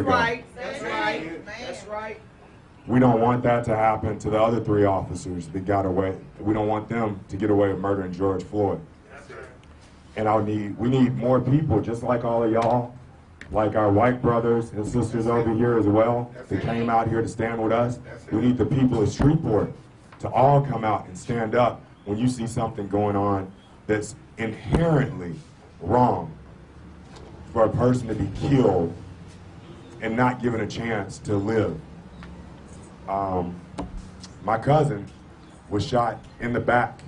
right. That's right. That's right. We don't want that to happen to the other 3 officers that got away. We don't want them to get away with murdering George Floyd. And we need more people, just like all of y'all, like our white brothers and sisters over here as well, that came out here to stand with us. We need the people of Shreveport to all come out and stand up when you see something going on that's inherently wrong for a person to be killed and not given a chance to live. My cousin was shot in the back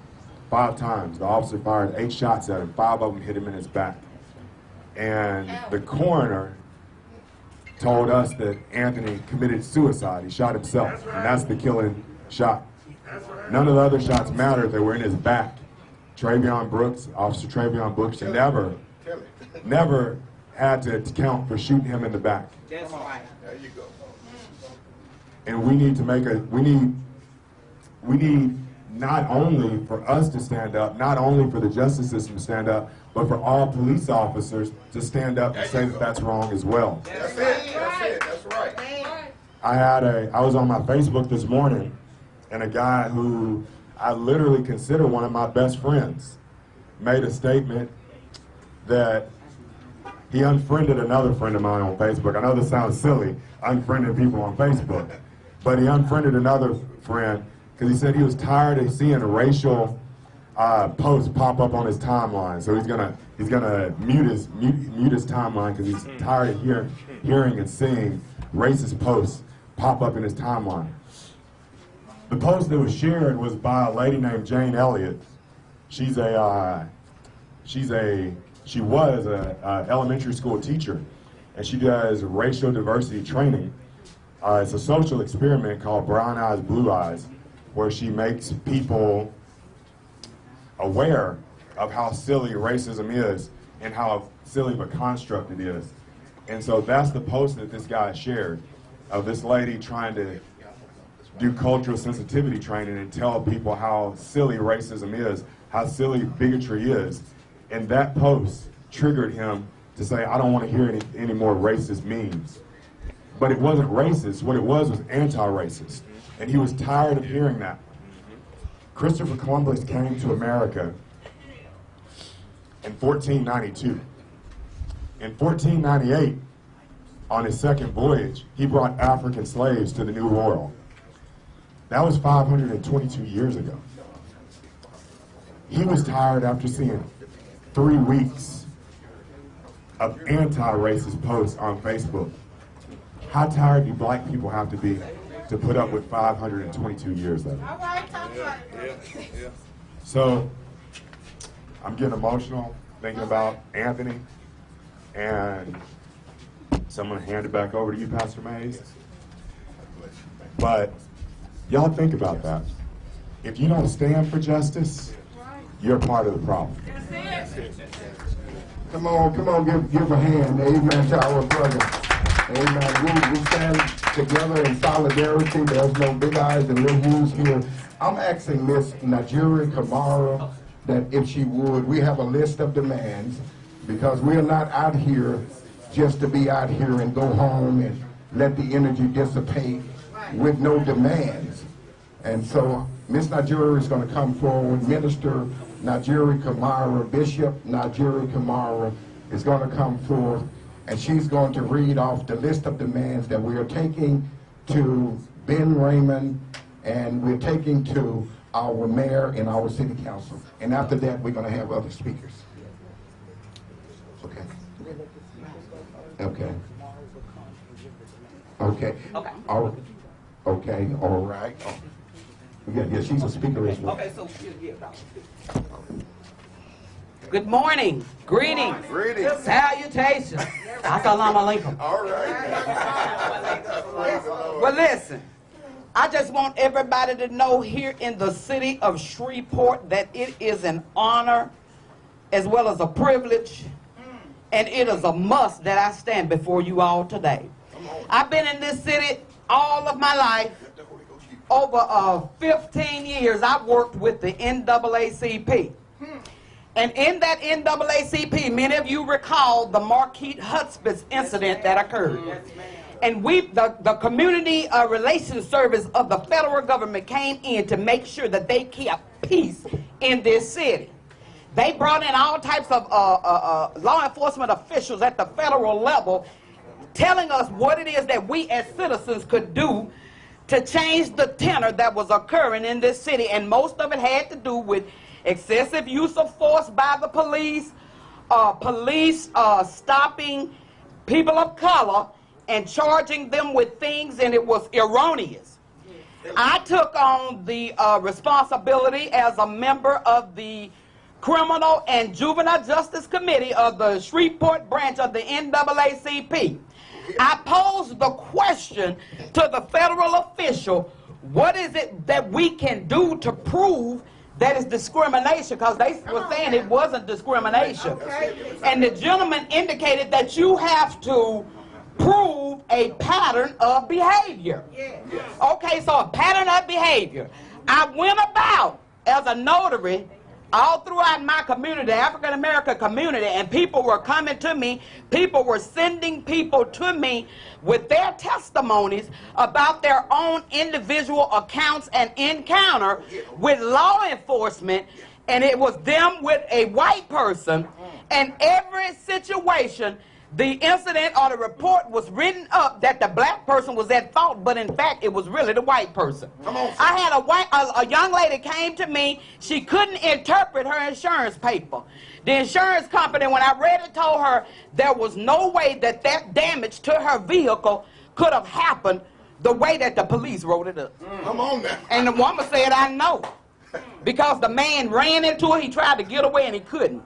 5 times. The officer fired 8 shots at him. 5 of them hit him in his back. And the coroner told us that Anthony committed suicide. He shot himself, and that's the killing shot. None of the other shots mattered. They were in his back. Travion Brooks, Officer Travion Brooks, never had to count for shooting him in the back. That's right. There you go. And we need to make we need not only for us to stand up, not only for the justice system to stand up, but for all police officers to stand up and say that that's wrong as well. That's it. That's it. That's right. I was on my Facebook this morning, and a guy who I literally consider one of my best friends made a statement that he unfriended another friend of mine on Facebook. I know this sounds silly, unfriending people on Facebook, but he unfriended another friend because he said he was tired of seeing racial posts pop up on his timeline. So he's gonna mute his timeline because he's tired of hearing and seeing racist posts pop up in his timeline. The post that was shared was by a lady named Jane Elliott. She was a elementary school teacher, and she does racial diversity training. It's a social experiment called Brown Eyes, Blue Eyes, where she makes people aware of how silly racism is and how silly of a construct it is. And so that's the post that this guy shared, of this lady trying to do cultural sensitivity training and tell people how silly racism is, how silly bigotry is. And that post triggered him to say, I don't want to hear any more racist memes. But it wasn't racist. What it was anti-racist. And he was tired of hearing that. Christopher Columbus came to America in 1492. In 1498, on his second voyage, he brought African slaves to the New World. That was 522 years ago. He was tired after seeing 3 weeks of anti-racist posts on Facebook. How tired do black people have to be to put up with 522 years of it? All right, talk about Yeah. So, I'm getting emotional thinking about Anthony, and so I'm going to hand it back over to you, Pastor Mays. But y'all think about that. If you don't stand for justice, you're part of the problem. Come on, give a hand. Amen to our brother. Amen. We stand together in solidarity. There's no big eyes and little U's here. I'm asking Miss Najiri Kamara that if she would, we have a list of demands, because we're not out here just to be out here and go home and let the energy dissipate with no demands. And so Miss Najiri is going to come forward. Minister Najiri Kamara, Bishop Najiri Kamara is going to come forth, and she's going to read off the list of demands that we are taking to Ben Raymond, and we're taking to our mayor and our city council. And after that, we're going to have other speakers. Okay. Okay. Okay. Okay. All right. Yeah, she's a speaker as well. Okay, so good morning, greetings, salutations. Assalamu alaikum. All right. Well, listen, I just want everybody to know here in the city of Shreveport that it is an honor as well as a privilege, and it is a must that I stand before you all today. I've been in this city all of my life. Over 15 years, I've worked with the NAACP. And in that NAACP, many of you recall the Marquette Hudspeth incident that occurred. And the Community Relations Service of the federal government came in to make sure that they kept peace in this city. They brought in all types of law enforcement officials at the federal level telling us what it is that we as citizens could do to change the tenor that was occurring in this city. And most of it had to do with excessive use of force by the police, stopping people of color and charging them with things, and it was erroneous. I took on the responsibility as a member of the Criminal and Juvenile Justice Committee of the Shreveport branch of the NAACP. I posed the question to the federal official, what is it that we can do to prove that it's discrimination? Because they were saying it wasn't discrimination. And the gentleman indicated that you have to prove a pattern of behavior. Okay, so a pattern of behavior. I went about as a notary all throughout my community, the African American community, and people were coming to me, people were sending people to me with their testimonies about their own individual accounts and encounter with law enforcement, and it was them with a white person, and every situation, the incident or the report was written up that the black person was at fault, but in fact it was really the white person. I had a young lady came to me, she couldn't interpret her insurance paper. The insurance company, when I read it, told her there was no way that that damage to her vehicle could have happened the way that the police wrote it up. Come on now. And the woman said, I know. Because the man ran into her, he tried to get away and he couldn't.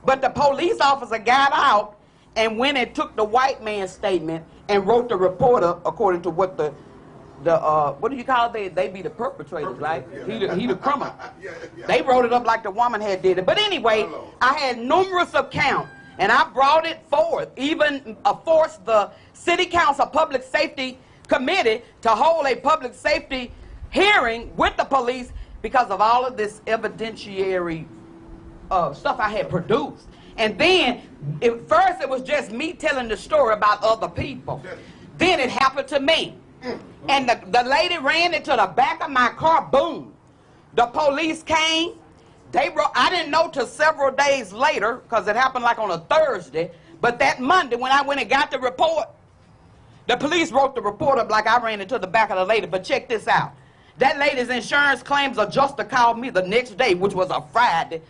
But the police officer got out and went and took the white man's statement and wrote the report up according to what the what do you call it? They be the perpetrators, right? He the criminal. They wrote it up like the woman had did it. But anyway, I had numerous accounts, and I brought it forth, even forced the City Council Public Safety Committee to hold a public safety hearing with the police because of all of this evidentiary stuff I had produced. And then, first it was just me telling the story about other people. Then it happened to me. And the lady ran into the back of my car, boom. The police came. I didn't know till several days later, because it happened like on a Thursday, but that Monday when I went and got the report, the police wrote the report up like I ran into the back of the lady. But check this out. That lady's insurance claims adjuster called me the next day, which was a Friday,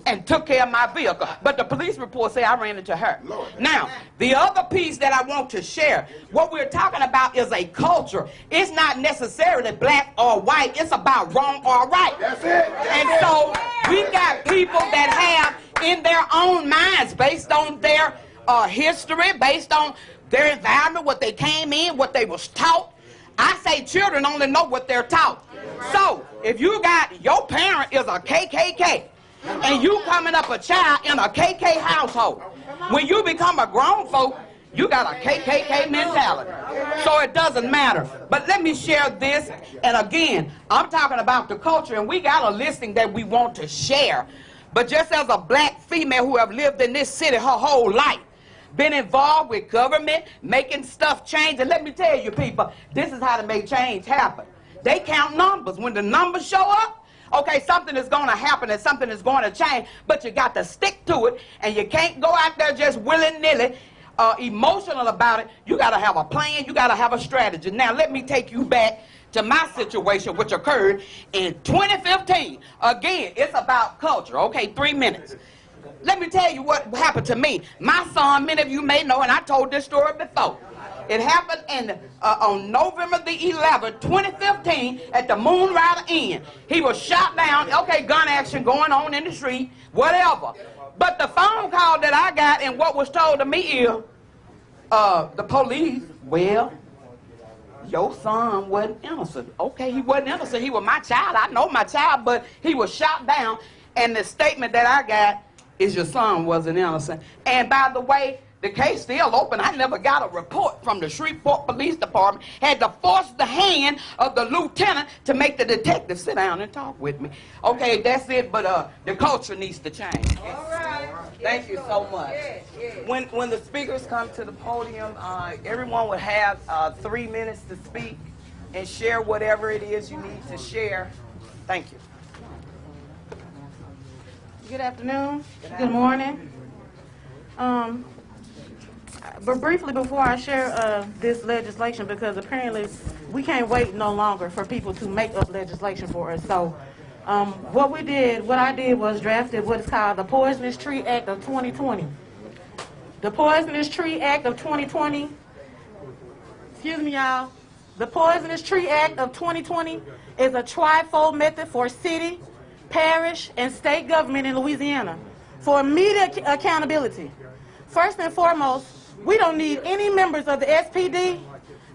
and took care of my vehicle. But the police report said I ran into her. Now, the other piece that I want to share, what we're talking about is a culture. It's not necessarily black or white. It's about wrong or right. That's it. And so we got people that have in their own minds, based on their history, based on their environment, what they came in, what they was taught. I say children only know what they're taught. So, if you got, your parent is a KKK, and you coming up a child in a KK household, when you become a grown folk, you got a KKK mentality. So it doesn't matter. But let me share this, and again, I'm talking about the culture, and we got a listing that we want to share. But just as a black female who have lived in this city her whole life, been involved with government, making stuff change. And let me tell you, people, this is how to make change happen. They count numbers. When the numbers show up, okay, something is going to happen and something is going to change, but you got to stick to it, and you can't go out there just willy-nilly, emotional about it. You got to have a plan. You got to have a strategy. Now, let me take you back to my situation, which occurred in 2015. Again, it's about culture. Okay, 3 minutes. Let me tell you what happened to me. My son, many of you may know, and I told this story before. It happened on November the 11th, 2015, at the Moonrider Inn. He was shot down. Okay, gun action going on in the street, whatever. But the phone call that I got and what was told to me is, the police, well, your son wasn't innocent. Okay, he wasn't innocent. He was my child. I know my child, but he was shot down. And the statement that I got is your son wasn't innocent. And by the way, The case still open. I never got a report from the Shreveport Police Department. Had to force the hand of the lieutenant to make the detective sit down and talk with me. Okay, that's it, but the culture needs to change. All right. Thank you so much. Yes, yes. When the speakers come to the podium, everyone would have 3 minutes to speak and share whatever it is you need to share. Thank you. Good afternoon. Good morning. But briefly before I share this legislation, because apparently we can't wait no longer for people to make up legislation for us. So what I did was drafted what is called the Poisonous Tree Act of 2020. The Poisonous Tree Act of 2020, excuse me y'all, the Poisonous Tree Act of 2020 is a trifold method for city, parish, and state government in Louisiana for immediate accountability. First and foremost, we don't need any members of the SPD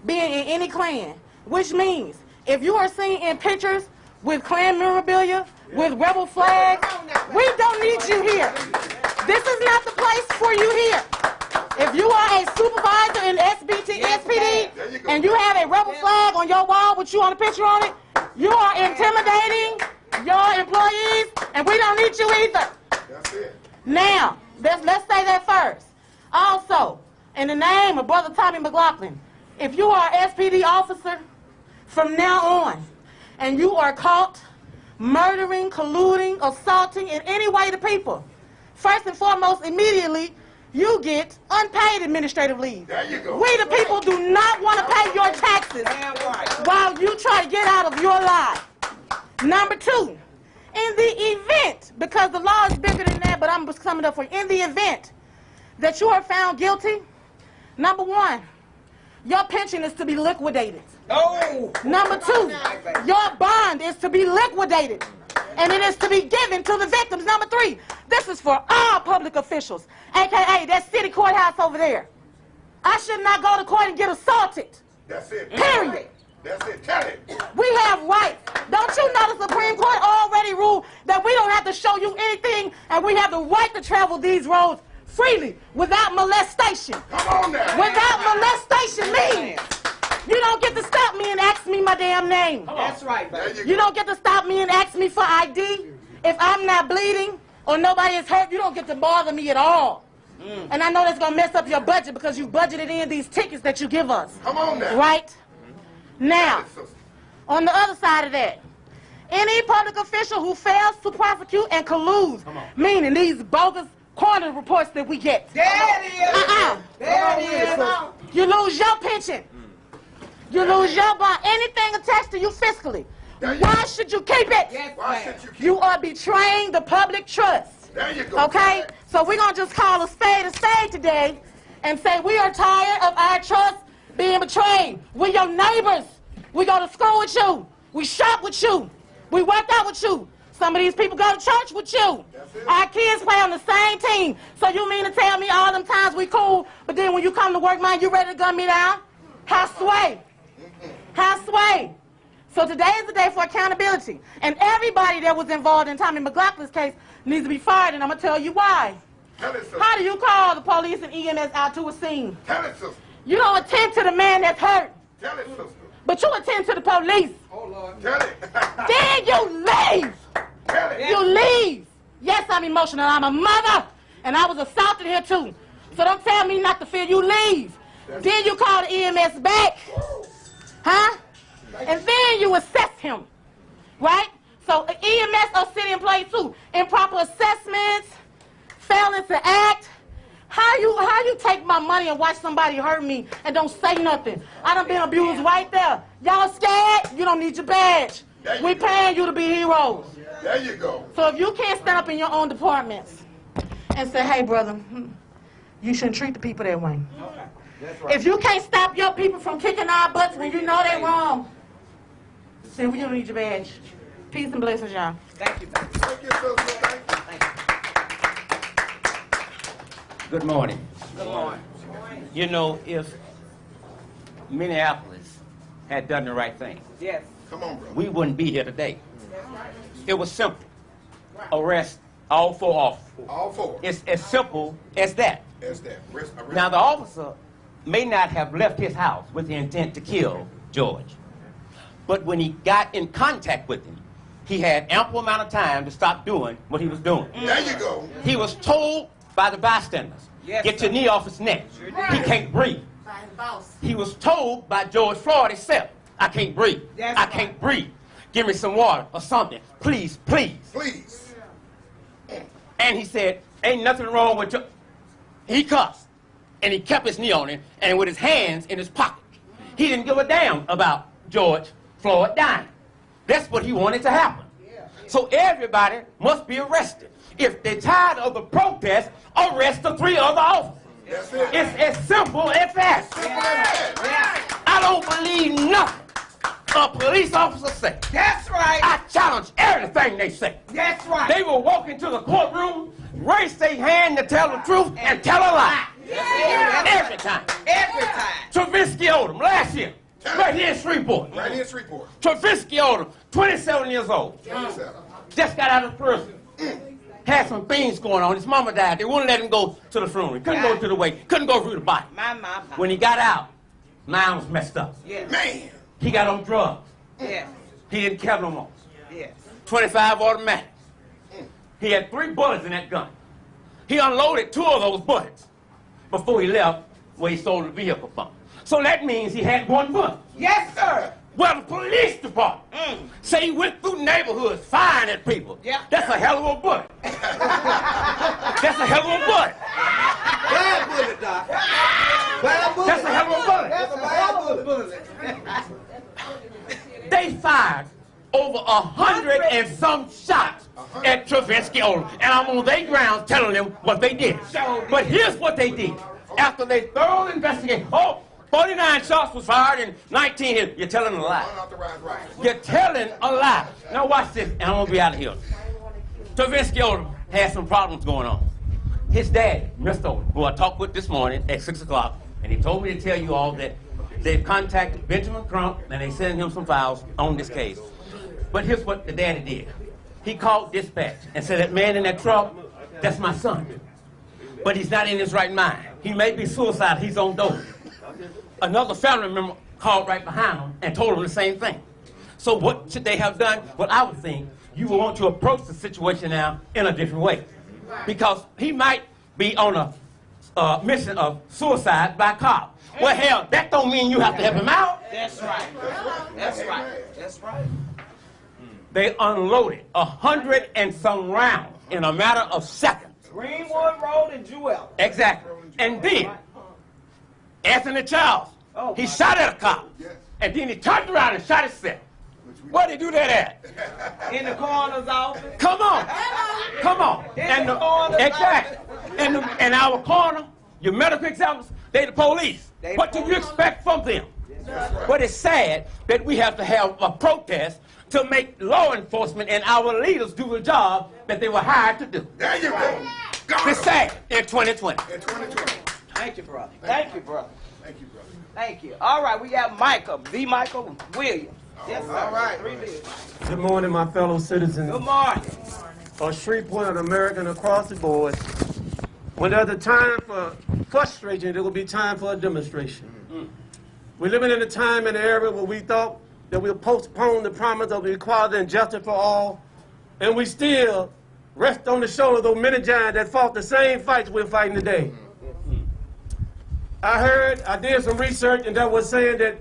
being in any Klan, which means if you are seen in pictures with Klan memorabilia, with rebel flags, we don't need you here. This is not the place for you here. If you are a supervisor in SPD and you have a rebel flag on your wall with you on a picture on it, you are intimidating your employees, and we don't need you either. That's it. Now, let's say that first. Also, in the name of Brother Tommy McLaughlin, if you are an SPD officer from now on, and you are caught murdering, colluding, assaulting in any way to people, first and foremost, immediately, you get unpaid administrative leave. There you go. We the people do not want to pay your taxes Damn right. while you try to get out of your life. Number two, in the event, because the law is bigger than that, but I'm just coming up for you, in the event that you are found guilty, number one, your pension is to be liquidated. Oh. Number two, your bond is to be liquidated, and it is to be given to the victims. Number three, this is for all public officials, a.k.a. that city courthouse over there. I should not go to court and get assaulted, That's it. period. That's it. Tell it. We have rights. Don't you know the Supreme Court already ruled that we don't have to show you anything, and we have the right to travel these roads freely without molestation. Come on now. Without molestation means you don't get to stop me and ask me my damn name. That's right, There baby. you You go. don't get to stop me and ask me for ID. If I'm not bleeding or nobody is hurt, you don't get to bother me at all. And I know that's going to mess up your budget because you budgeted in these tickets that you give us. Come on now. Right? Now, Tell it, sister. on the other side of that, any public official who fails to prosecute and colludes, meaning these bogus coroner reports that we get, There it is. There it is. you lose your pension. You lose your bond. Anything attached to you fiscally. There you Why go. should you keep it? Yes, Why ma'am. should you keep You are betraying the public trust. There you go. Okay? So we're going to just call a spade today and say we are tired of our trust being betrayed. We're your neighbors. We go to school with you. We shop with you. We work out with you. Some of these people go to church with you. Our kids play on the same team. So you mean to tell me all them times we cool, but then when you come to work, man, you ready to gun me down? How sway? How sway? So today is the day for accountability. And everybody that was involved in Tommy McLaughlin's case needs to be fired, and I'm going to tell you why. Tell it, sister. How do you call the police and EMS out to a scene? Tell it, sister. You don't attend to the man that's hurt, Tell it, sister. but you attend to the police. Tell it. Then you leave. Tell it. You leave. Yes, I'm emotional. I'm a mother, and I was assaulted here too. So don't tell me not to feel. You leave. Then you call the EMS back. Huh? And then you assess him. Right? So EMS are city employees too. Improper assessments, failing to act. How you take my money and watch somebody hurt me and don't say nothing? I done been abused right there. Y'all scared? You don't need your badge. We paying you to be heroes. There you go. So if you can't stand up in your own departments and say, hey, brother, you shouldn't treat the people that way. If you can't stop your people from kicking our butts when you know they're wrong, then you don't need your badge. Peace and blessings, y'all. Thank you, baby. Thank you, sister. Thank you. Good morning. Good morning. You know, if Minneapolis had done the right thing, Yes. Come on, bro. we wouldn't be here today. It was simple. Arrest all four officers. All four. It's as simple as that. That's that. Now, the officer may not have left his house with the intent to kill George. But when he got in contact with him, he had ample amount of time to stop doing what he was doing. There you go. He was told by the bystanders, get your knee off his neck. He can't breathe. He was told by George Floyd himself, I can't breathe. I can't breathe. Give me some water or something. Please, please. Please. And he said, ain't nothing wrong with you. He cussed. And he kept his knee on him and with his hands in his pocket. He didn't give a damn about George Floyd dying. That's what he wanted to happen. So everybody must be arrested. If they're tired of the protest, arrest the 3 other officers. It's as simple as that. I don't believe nothing a police officer say. That's right. I challenge everything they say. That's right. They will walk into the courtroom, raise their hand to tell the truth, and tell a lie. Every time. Every time. Travisky Odom, last year, right here in Shreveport. Right here in Shreveport. Travisky Odom, 27 years old. 27. Just got out of prison. Had some things going on. His mama died. They wouldn't let him go to the funeral. He couldn't go to the wake. Couldn't go through the body. My. When he got out, mine was messed up. Yes. Man. He got on drugs. Yes. He didn't care no more. Yes. 25 automatic. He had 3 bullets in that gun. He unloaded 2 of those bullets before he left where he sold the vehicle from. So that means he had 1 bullet. Yes, sir. Well, the police department say he went through neighborhoods firing at people. Yeah. That's a hell of a bullet. That's a hell of a bullet. Bad bullet, Doc. Bad bullet. That's a hell of a bullet. That's a bad bullet. They fired over 100 and some shots at Travisky Odom. And I'm on their grounds telling them what they did. But here's what they did. After they thoroughly investigated, 49 shots was fired and 19 hit. You're telling a lie. Unauthorized rifle. You're telling a lie. Now watch this, and I'm gonna be out of here. Travisky Odom had some problems going on. His daddy, Mr. Odom, who I talked with this morning at 6 o'clock, and he told me to tell you all that they've contacted Benjamin Crump and they sent him some files on this case. But here's what the daddy did. He called dispatch and said, that man in that truck, that's my son. But he's not in his right mind. He may be suicidal, he's on dope. Another family member called right behind him and told him the same thing. So what should they have done? Well, I would think you would want to approach the situation now in a different way. Because he might be on a mission of suicide by cop. Well, hell, that don't mean you have to help him out. That's right. That's right. That's right. They unloaded 100 and some rounds in a matter of seconds. Greenwood Road and Jewel. Exactly. And then, Anthony Charles, he shot at a cop. And then he turned around and shot himself. Where'd he do that at? In the coroner's office. Come on. Come on. In the coroner's exactly. And our coroner, your medical examiners, they the police. What do you expect from them? But it's sad that we have to have a protest to make law enforcement and our leaders do the job that they were hired to do. There you go. It's sad in 2020. In 2020. Thank you, brother. Thank you, brother. Thank you, brother. Thank you. All right, we got Michael, V. Michael Williams. Yes, sir. All right. 3 minutes. Good morning, my fellow citizens Good morning. of Shreveport and American across the board. When there's a time for frustration, there will be time for a demonstration. We're living in a time and era where we thought that we'll postpone the promise of equality and justice for all, and we still rest on the shoulders of those many giants that fought the same fights we're fighting today. I did some research, and that was saying that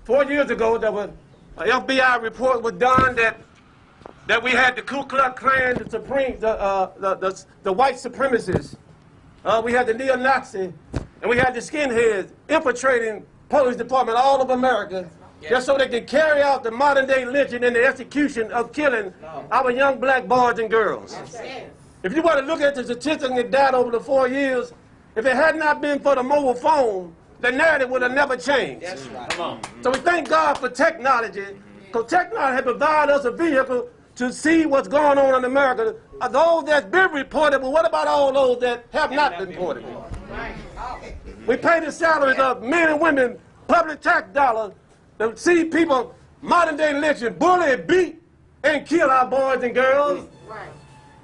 4 years ago, there was an FBI report was done that we had the Ku Klux Klan, the white supremacists. We had the neo-Nazi, and we had the skinheads infiltrating police department all over America, just so they can carry out the modern-day lynching and the execution of killing our young black boys and girls. If you want to look at the statistics that died over the 4 years, if it had not been for the mobile phone, the narrative would have never changed. That's right. Come on. So we thank God for technology, because technology has provided us a vehicle to see what's going on in America. Those that's been reported, but what about all those that have not been reported? We pay the salaries of men and women, public tax dollars, to see people modern day lynching, bully, beat, and kill our boys and girls.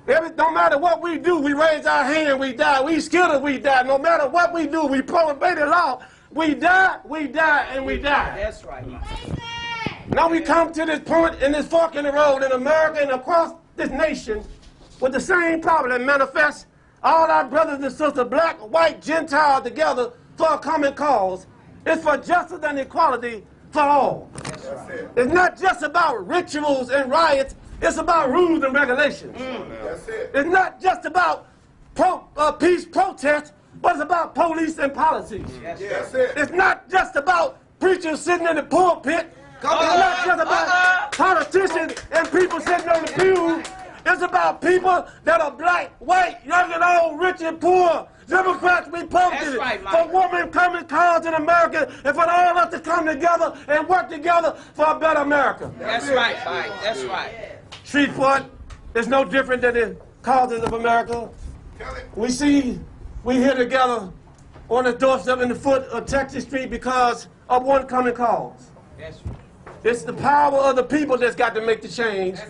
No matter what we do, we raise our hand, we die. We scared, we die. No matter what we do, we probate the law. We die, and we die. That's right, Mike. Now we come to this point in this fork in the road in America and across this nation with the same problem that manifests all our brothers and sisters, black, white, Gentile, together for a common cause. It's for justice and equality for all. It's not just about rituals and riots. It's about rules and regulations. It's not just about peace protests, but it's about police and policies. It's not just about preachers sitting in the pulpit. It's not just about politicians and people sitting on the pews. It's about people that are black, white, young and old, rich and poor, Democrats, Republicans, for women coming cause in America, and for all of us to come together and work together for a better America. That's right, Mike. That's right. Shreveport is no different than the causes of America. We here together on the doorstep in the foot of Texas Street because of one common cause. That's right. It's the power of the people that's got to make the change.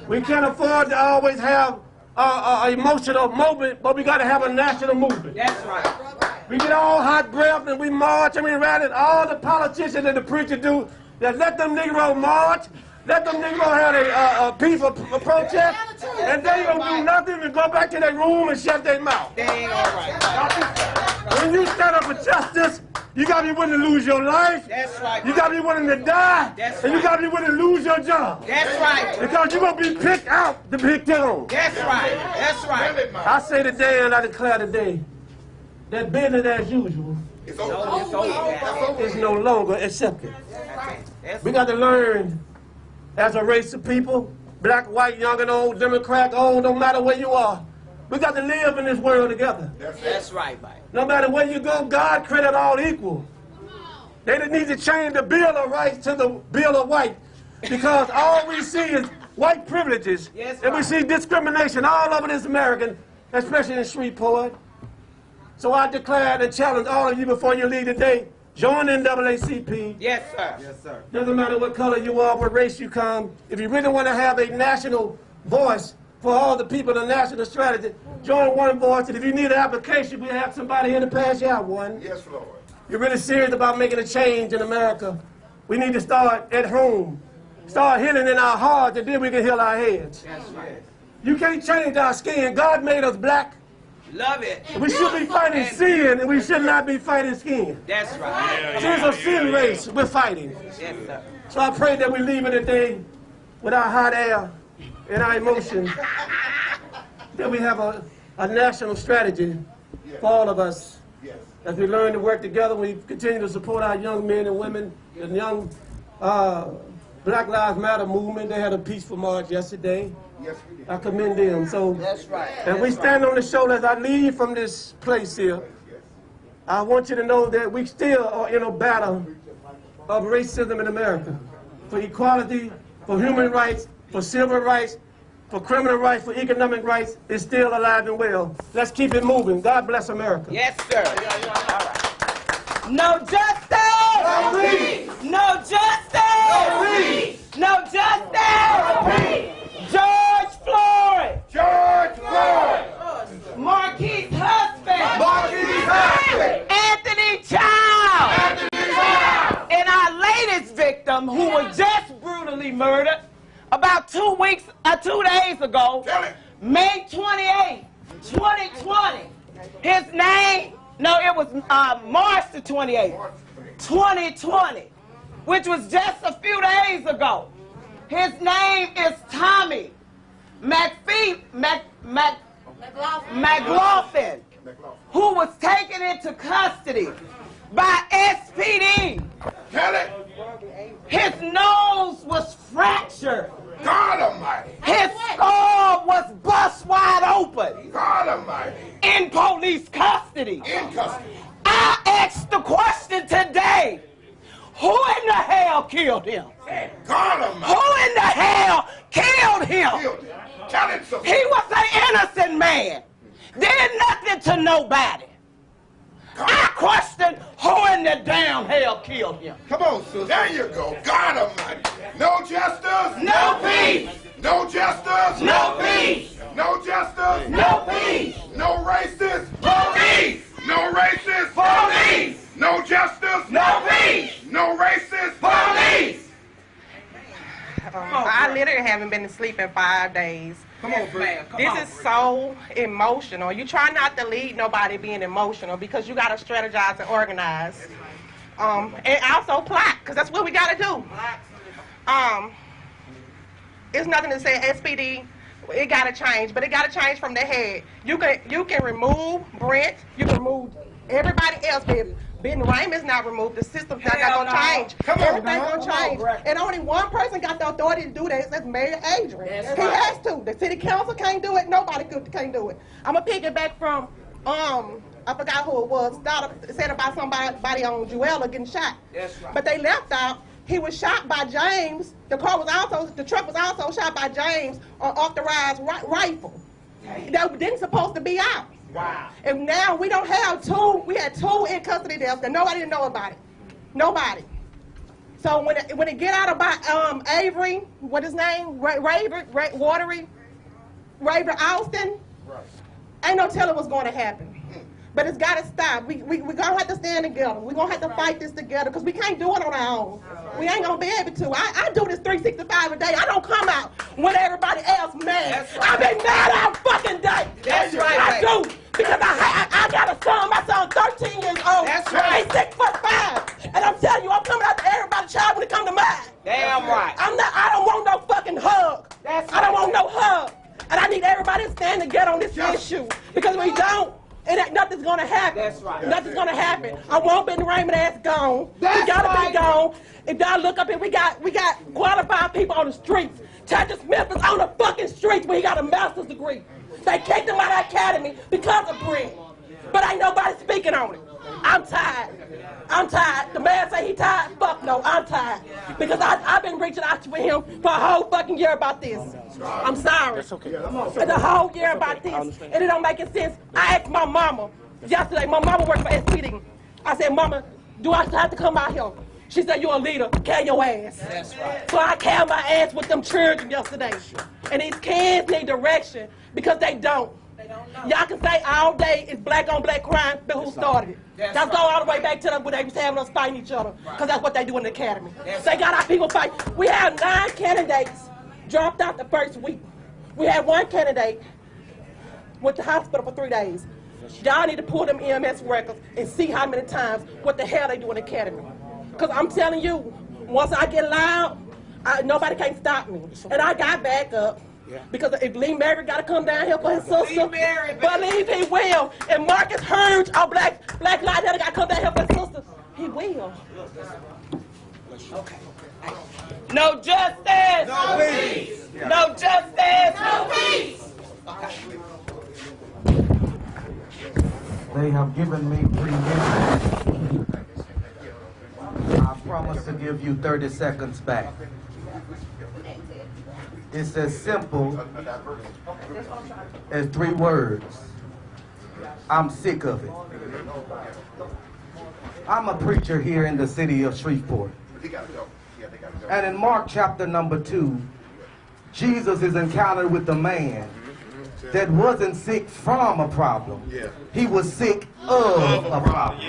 We can't afford to always have an emotional moment, but we got to have a national movement. That's right. We get all hot breath and we march and we rally. All the politicians and the preachers do that. Let them Negro march. Let them Negro have a peaceful protest, and they don't do nothing and go back to their room and shut their mouth. They ain't all right. When you stand up for justice, you got to be willing to lose your life. That's right. You got to be willing to die. That's and you right. got to be willing to lose your job. That's right. Because you're going to be picked out to pick on. That's right. That's right. I say today and I declare today that business as usual It's over. is no longer accepted. We got to learn as a race of people, black, white, young and old, Democrat, old, no matter where you are. We got to live in this world together. That's right, Mike. No matter where you go, God created all equal. They didn't need to change the Bill of Rights to the Bill of White because all we see is white privileges. Yes, and we right. see discrimination all over this American, especially in Shreveport. So I declare and challenge all of you before you leave today, join NAACP. Yes, sir. Yes, sir. Doesn't matter what color you are, what race you come. If you really want to have a national voice for all the people, the national strategy, join One Voice. And if you need an application, we have somebody here to pass you out one. Yes, Lord. You're really serious about making a change in America. We need to start at home. Start healing in our hearts, and then we can heal our heads. That's right. You can't change our skin. God made us black. Love it. We should be fighting sin, and we should not be fighting skin. That's right. It's a sin race we're fighting. Yes, sir. So I pray that we leave it today with our hot air and our emotion, that we have a national strategy for all of us. As we learn to work together, we continue to support our young men and women, the young Black Lives Matter movement. They had a peaceful march yesterday. Yes, we did. I commend them. So That's right. as we stand on the shoulders, I leave from this place here, I want you to know that we still are in a battle of racism in America. For equality, for human rights, for civil rights, for criminal rights, for economic rights, is still alive and well. Let's keep it moving. God bless America. Yes, sir. All right. No justice! No peace! No justice! No peace! No justice! No peace! George Floyd! George Floyd! Marquis' husband! Marquis' husband! Anthony Child! Anthony Child! And our latest victim, who was just brutally murdered about 2 days ago, Tell it. May 28, 2020. His name, no, it was March the 28th, 2020, which was just a few days ago. His name is Tommy McLaughlin, who was taken into custody by SPD. Tell it. His nose was fractured. God Almighty. His skull was bust wide open God Almighty. in police custody. In custody. I asked the question today, who in the hell killed him? God Who Almighty. in the hell killed him? Killed him. Tell it, sister. He was an innocent man. Did nothing to nobody. I question who in the damn hell killed him. Come on, sister. There you go. God Almighty. No justice. No peace. No justice. No peace. No justice. No peace. No racist. Police. No racist. Police. No justice. No peace. No racist. Police. I literally haven't been to sleep in 5 days. Come on, man. This is so emotional. You try not to lead nobody being emotional because you got to strategize and organize. And also plot, because that's what we got to do. It's nothing to say SPD, it got to change, but it got to change from the head. You can remove Brent, you can remove everybody else, but Ben Raymond's not removed, the system's not going to change. Everything's going to change. And only one person got the authority to do that, that's Mayor Adrian. He has to. The city council can't do it, nobody can't do it. I'm going to piggyback from, I forgot who it was, said about somebody on Juella getting shot. That's right. But they left out, he was shot by James. The truck was also shot by James on authorized rifle. That didn't supposed to be out. Wow. And now we don't have two, we had two in custody deaths and nobody didn't know about it. Nobody. So when it get out about Avery, what his name? Raver Austin, right. Ain't no telling what's going to happen. But it's got to stop. We're going to have to stand together. We're going to have to fight this together because we can't do it on our own. We ain't going to be able to. I do this 365 a day. I don't come out when everybody else mad. Right. I've been mad all fucking day. That's right. I do. Because I got a son. My son's 13 years old. That's right. He's 6'5". And I'm telling you, I'm coming out to everybody's child when it comes to mine. Damn right. I don't want no fucking hug. That's I don't right. want no hug. And I need everybody to stand together on this issue. Because if we don't, nothing's gonna happen. That's right. Nothing's gonna happen. I want Ben Raymond ass gone. That's he gotta right. be gone. If y'all look up here, we got qualified people on the streets. Teddy Smith is on the fucking streets where he got a master's degree. They kicked him out of the academy because of Brent. But ain't nobody speaking on it. I'm tired. I'm tired. The man say he tired. Fuck no, I'm tired. Because I've been reaching out to him for a whole fucking year about this. I'm sorry. That's okay. And the whole year about this. And it don't make sense. I asked my mama yesterday. My mama worked for SPD. I said, Mama, do I have to come out here? She said, you're a leader. Carry your ass. That's right. So I carried my ass with them children yesterday. And these kids need direction because they don't. Y'all can say all day it's black on black crime, but who started it? Let's go all the way back to them when they was having us fighting each other, because that's what they do in the academy. They got our people fight. We have 9 candidates dropped out the first week. We had 1 candidate went to the hospital for 3 days. Y'all need to pull them EMS records and see how many times what the hell they do in the academy. Because I'm telling you, once I get loud, nobody can stop me. And I got back up. Yeah. Because if Lee Mary got to come down here for his sister, believe he will. And Marcus Hurge, our Black Lives Matter, got to come down here for his sister, he will. Okay. No justice. No peace. No justice. No peace. They have given me 3 minutes. I promise to give you 30 seconds back. It's as simple as 3 words. I'm sick of it. I'm a preacher here in the city of Shreveport. And in Mark chapter number 2, Jesus is encountered with a man that wasn't sick from a problem. He was sick of a problem.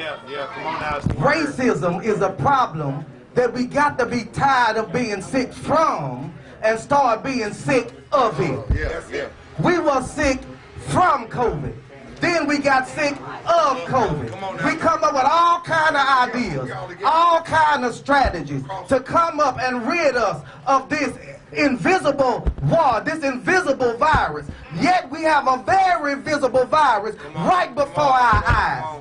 Racism is a problem that we got to be tired of being sick from and start being sick of it. We were sick from COVID. Then we got sick of COVID. We come up with all kind of ideas, all kind of strategies to come up and rid us of this invisible war, this invisible virus. Yet we have a very visible virus right before our eyes.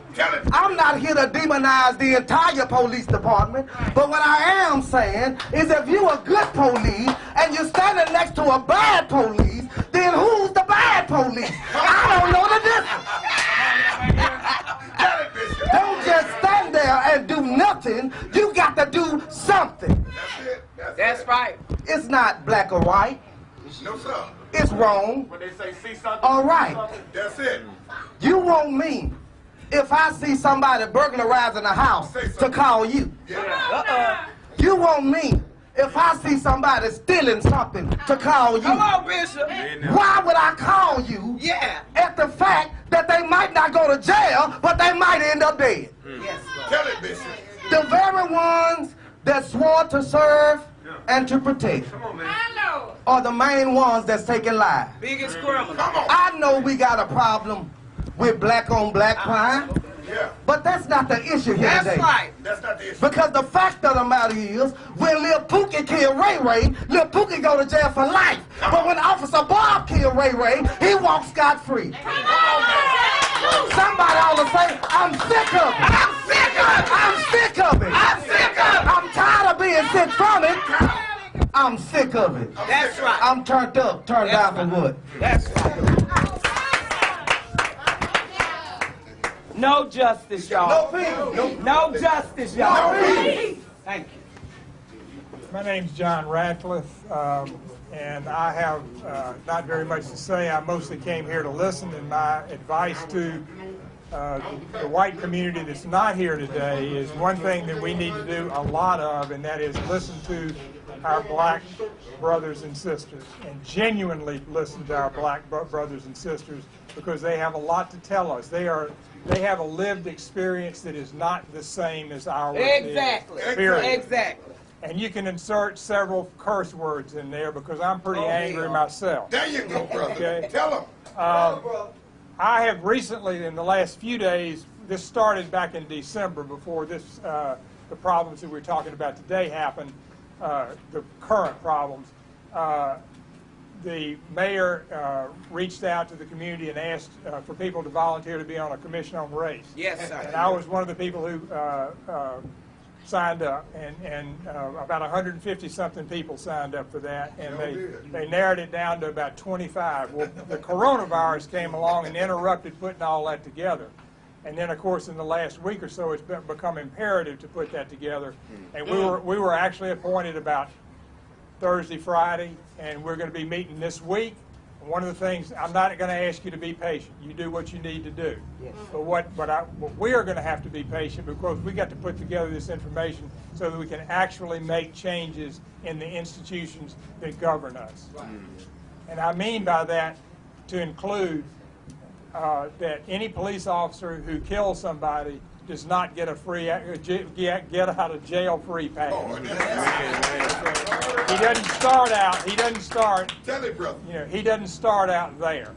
I'm not here to demonize the entire police department, but what I am saying is if you're a good police and you're standing next to a bad police, then who's the bad police? I don't know the difference. Don't just stand there and do nothing. You got to do something. That's right. It's not black or white. No, sir. It's wrong. When they say see something, All right. That's it. You want me, if I see somebody burglarizing a house, to call you. Yeah. You want me, if I see somebody stealing something to call you? Come on, Bishop. Why would I call you at the fact that they might not go to jail, but they might end up dead? Yes, Tell it, Bishop. The very ones that swore to serve and to protect are the main ones that's taking lives. biggest criminal. I know we got a problem with black on black crime, but that's not the issue here That's today. right. That's not the issue. Because the fact of the matter is, when Lil Pookie killed Ray Ray, Lil Pookie go to jail for life. But when Officer Bob killed Ray Ray, he walked scot-free. Somebody ought to say, I'm sick of it. I'm sick of it. I'm sick of it. I'm sick of it. I'm tired of being sick from it. I'm sick of it. That's right. I'm turned up, turned down for what? That's right. No justice, y'all. No justice, y'all. Thank you. My name's John Ratcliffe, and I have not very much to say. I mostly came here to listen, and my advice to the white community that's not here today is one thing that we need to do a lot of, and that is listen to our black brothers and sisters, and genuinely listen to our black brothers and sisters, because they have a lot to tell us. They have a lived experience that is not the same as ours. Exactly. Exactly. And you can insert several curse words in there, because I'm pretty angry myself. There you go, brother. Okay? Tell them. I have recently, in the last few days, this started back in December before this, the problems that we're talking about today happened, the current problems. The mayor reached out to the community and asked for people to volunteer to be on a commission on race. Yes, sir. And I was one of the people who signed up, and about 150-something people signed up for that, and they narrowed it down to about 25. Well, the coronavirus came along and interrupted putting all that together. And then, of course, in the last week or so, it's become imperative to put that together. And we were actually appointed about Thursday, Friday, and we're going to be meeting this week. And one of the things, I'm not going to ask you to be patient. You do what you need to do. Yes. But what we are going to have to be patient, because we got to put together this information so that we can actually make changes in the institutions that govern us. Right. And I mean by that to include that any police officer who kills somebody does not get a free get out of jail free pass. He doesn't start out. Tell it, brother. You know, he doesn't start out there.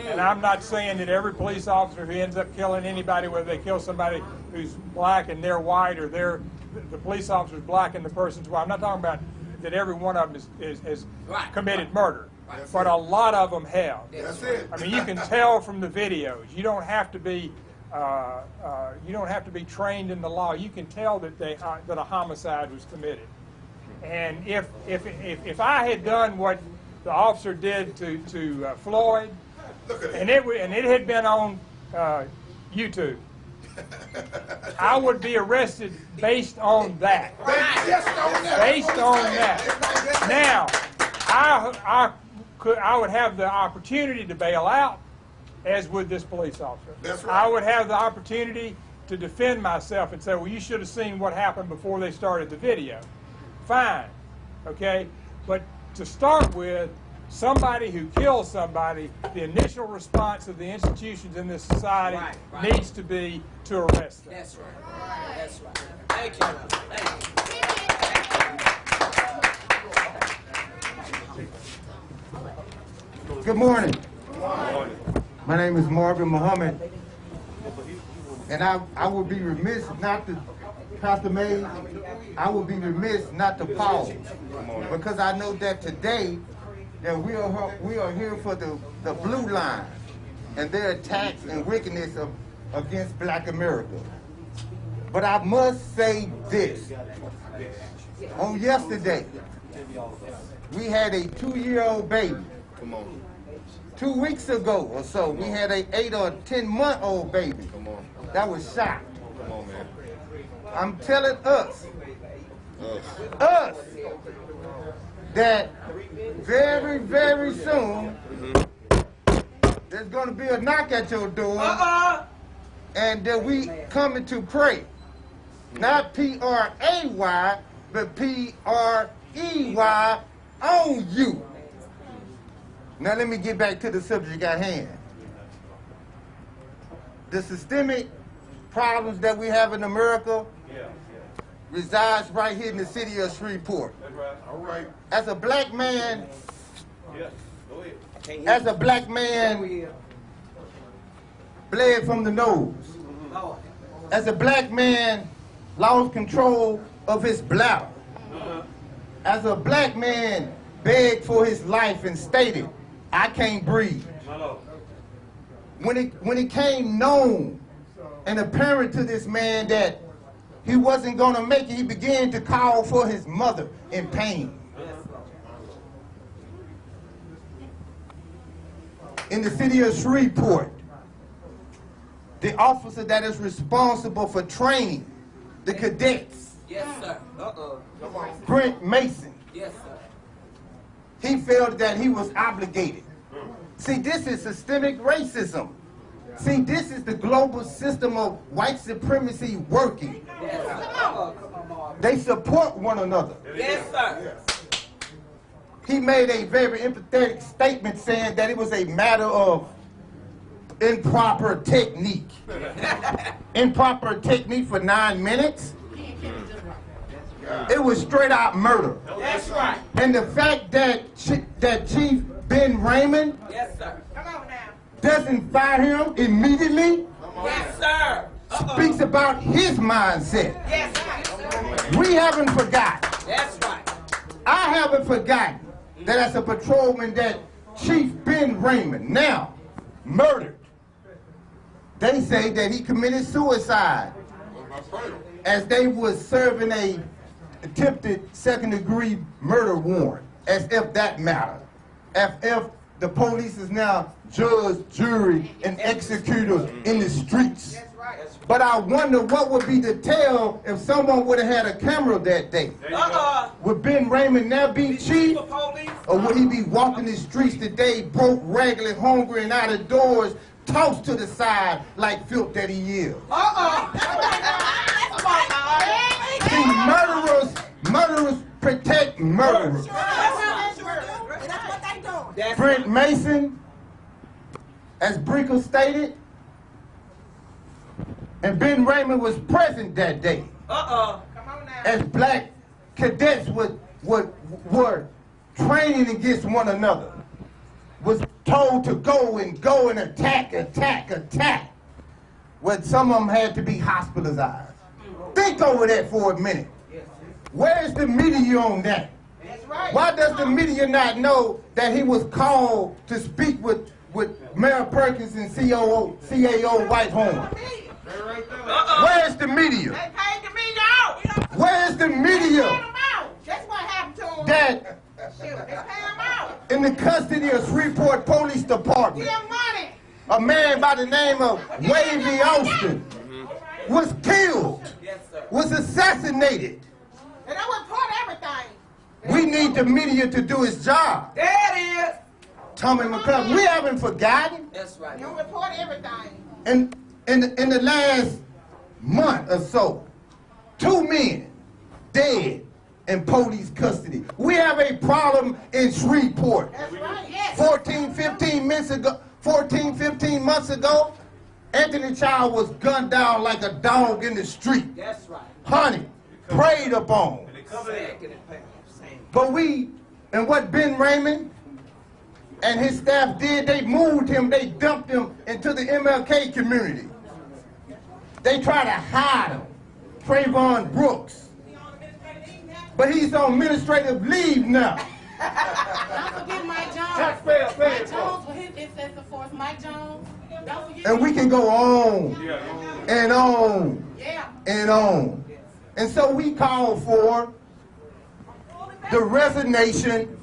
And I'm not saying that every police officer who ends up killing anybody, whether they kill somebody who's black and they're white, or the police officer's black and the person's white. I'm not talking about that every one of them has committed murder. But a lot of them have. That's it. I mean, you can tell from the videos. You don't have to be trained in the law. You can tell that that a homicide was committed. And if I had done what the officer did to Floyd, and it had been on YouTube, I would be arrested based on that. Based on that. Now, I would have the opportunity to bail out, as would this police officer. That's right. I would have the opportunity to defend myself and say, well, you should have seen what happened before they started the video. Fine, okay? But to start with, somebody who kills somebody, the initial response of the institutions in this society needs to be to arrest them. That's right. That's right. Thank you. Thank you. Good morning. My name is Marvin Muhammad, and I would be remiss not to, Pastor May, I would be remiss not to pause, because I know that today that we are here for the blue line and their attacks and wickedness against Black America. But I must say this. On yesterday, we had a 2-year-old baby. 2 weeks ago or so, we had a 8 or 10-month-old baby that was shot. I'm telling us, that very, very soon, there's going to be a knock at your door, and that we coming to pray. Not P-R-A-Y, but P-R-E-Y. E-Y on you. Now let me get back to the subject at hand. The systemic problems that we have in America resides right here in the city of Shreveport. All right. As a black man, bled from the nose. As a black man, lost control of his bladder. As a black man, begged for his life and stated, I can't breathe. When it came known and apparent to this man that he wasn't going to make it, he began to call for his mother in pain. In the city of Shreveport, the officer that is responsible for training the cadets, Yes, sir. Brent Mason, Yes, sir. he felt that he was obligated. See, this is systemic racism. See, this is the global system of white supremacy working. Yes, sir. They support one another. Yes, sir. He made a very empathetic statement saying that it was a matter of improper technique. Improper technique for 9 minutes. It was straight out murder. That's right. And the fact that Chief Ben Raymond Yes, sir. Come on now. doesn't fire him immediately Yes, sir. speaks about his mindset. Yes, sir. We haven't forgotten. That's right. I haven't forgotten that as a patrolman that Chief Ben Raymond now murdered. They say that he committed suicide as they was serving a attempted second-degree murder warrant, as if that mattered. As if the police is now judge, jury, and executor in the streets. But I wonder what would be the tale if someone would have had a camera that day. Would Ben Raymond now be chief? Or would he be walking the streets today, broke, raggedy, hungry, and out of doors, tossed to the side like filth that he is? See, murderers protect murderers. Brent Mason, as Brickle stated, and Ben Raymond was present that day. As black cadets were training against one another, was told to go and attack. When some of them had to be hospitalized. Think over that for a minute. Where's the media on that? Why does the media not know that he was called to speak with Mayor Perkins and CAO Whitehorn? Where's the media? They paid the media out. Where's the media That's what happened to them. that They pay them out. in the custody of Shreveport Police Department, Give them money. a man by the name of Wavy Austin was killed, Yes, sir. was assassinated? And I report everything. We need the media to do its job. There it is. Tommy McCullough, we haven't forgotten. That's right. You report everything. In the last month or so, 2 men dead in police custody. We have a problem in Shreveport. That's right. Yes. 14, 15 months ago, Anthony Child was gunned down like a dog in the street. That's right. Honey, preyed upon. But and what Ben Raymond and his staff did, they moved him, they dumped him into the MLK community. They tried to hide him, Trayvon Brooks. But he's on administrative leave now. Don't forget Mike Jones. Taxpayer paid Mike Jones with his excessive force. Mike Jones. Don't forget. And we can go on and on Yeah. and on. And so we call for the resignation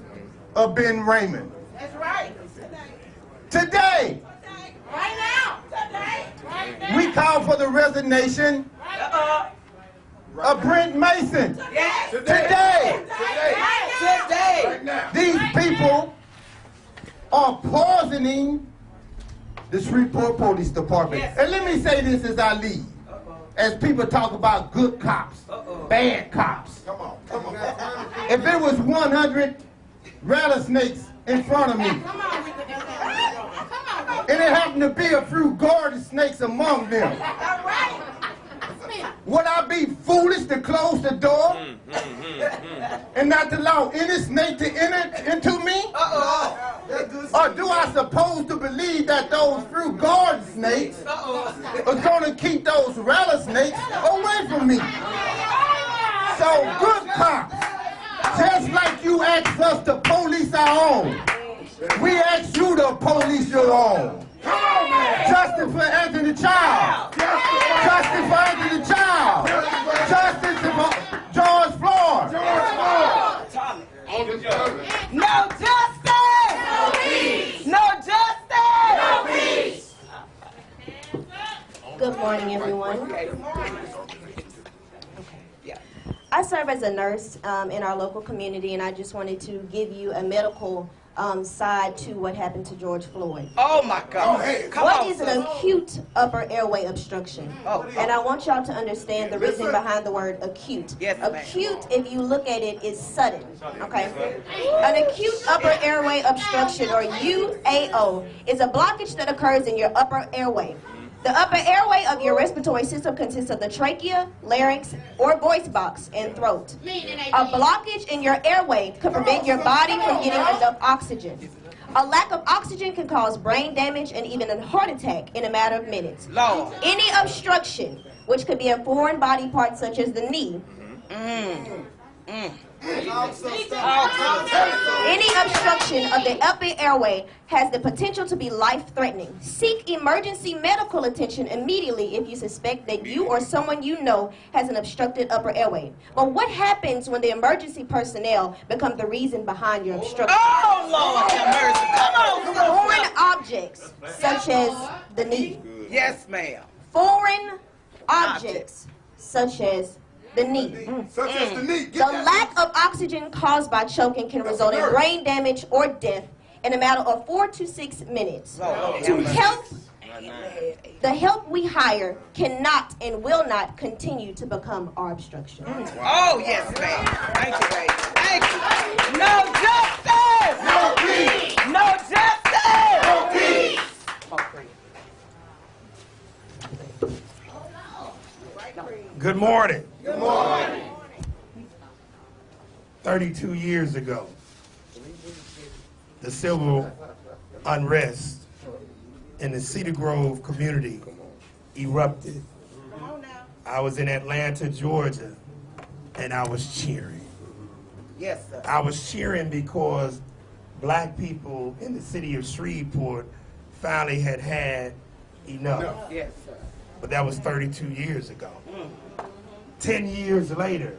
of Ben Raymond. That's right. Today, Right now. Today. Right now. we call for the resignation of Brent Mason. Yes. Today. Today. These people are poisoning the Shreveport Police Department. Yes. And let me say this as I leave. As people talk about good cops, bad cops. If it was 100 rattlesnakes in front of me, and it happened to be a few garden snakes among them, would I be foolish to close the door and not to allow any snake to enter into me? Or do I suppose to believe that those few garden snakes are going to keep those rattlesnakes away from me? So, good cops, just like you asked us to police our own, we ask you to police your own. Come on, man. Justice for Anthony Child. Justice for Anthony Child. Justice for George Floyd. No justice! No peace! No justice! No peace! Good morning, everyone. I serve as a nurse in our local community, and I just wanted to give you a medical side to what happened to George Floyd. Oh my God. What is an acute upper airway obstruction? And I want y'all to understand the reason behind the word acute. Acute, if you look at it, is sudden. Okay? An acute upper airway obstruction, or UAO, is a blockage that occurs in your upper airway. The upper airway of your respiratory system consists of the trachea, larynx, or voice box, and throat. A blockage in your airway could prevent your body from getting enough oxygen. A lack of oxygen can cause brain damage and even a heart attack in a matter of minutes. Any obstruction, which could be a foreign body part such as the knee, any obstruction of the upper airway has the potential to be life-threatening. Seek emergency medical attention immediately if you suspect that you or someone you know has an obstructed upper airway. But what happens when the emergency personnel become the reason behind your obstruction? Oh, Lord have mercy. Come on. Foreign objects, such as the knee. Yes, ma'am. Foreign objects, such as the knee. Such as the knee. The lack of oxygen caused by choking can result in brain damage or death in a matter of 4 to 6 minutes. To help, the help we hire cannot and will not continue to become our obstruction. Oh, yes, ma'am. Thank you, baby. Thank you. No justice! No peace. No justice! No peace. Good morning. Good morning. 32 years ago, the civil unrest in the Cedar Grove community erupted. I was in Atlanta, Georgia, and I was cheering. Yes, sir. I was cheering because black people in the city of Shreveport finally had had enough. Yes, sir. But that was 32 years ago. 10 years later,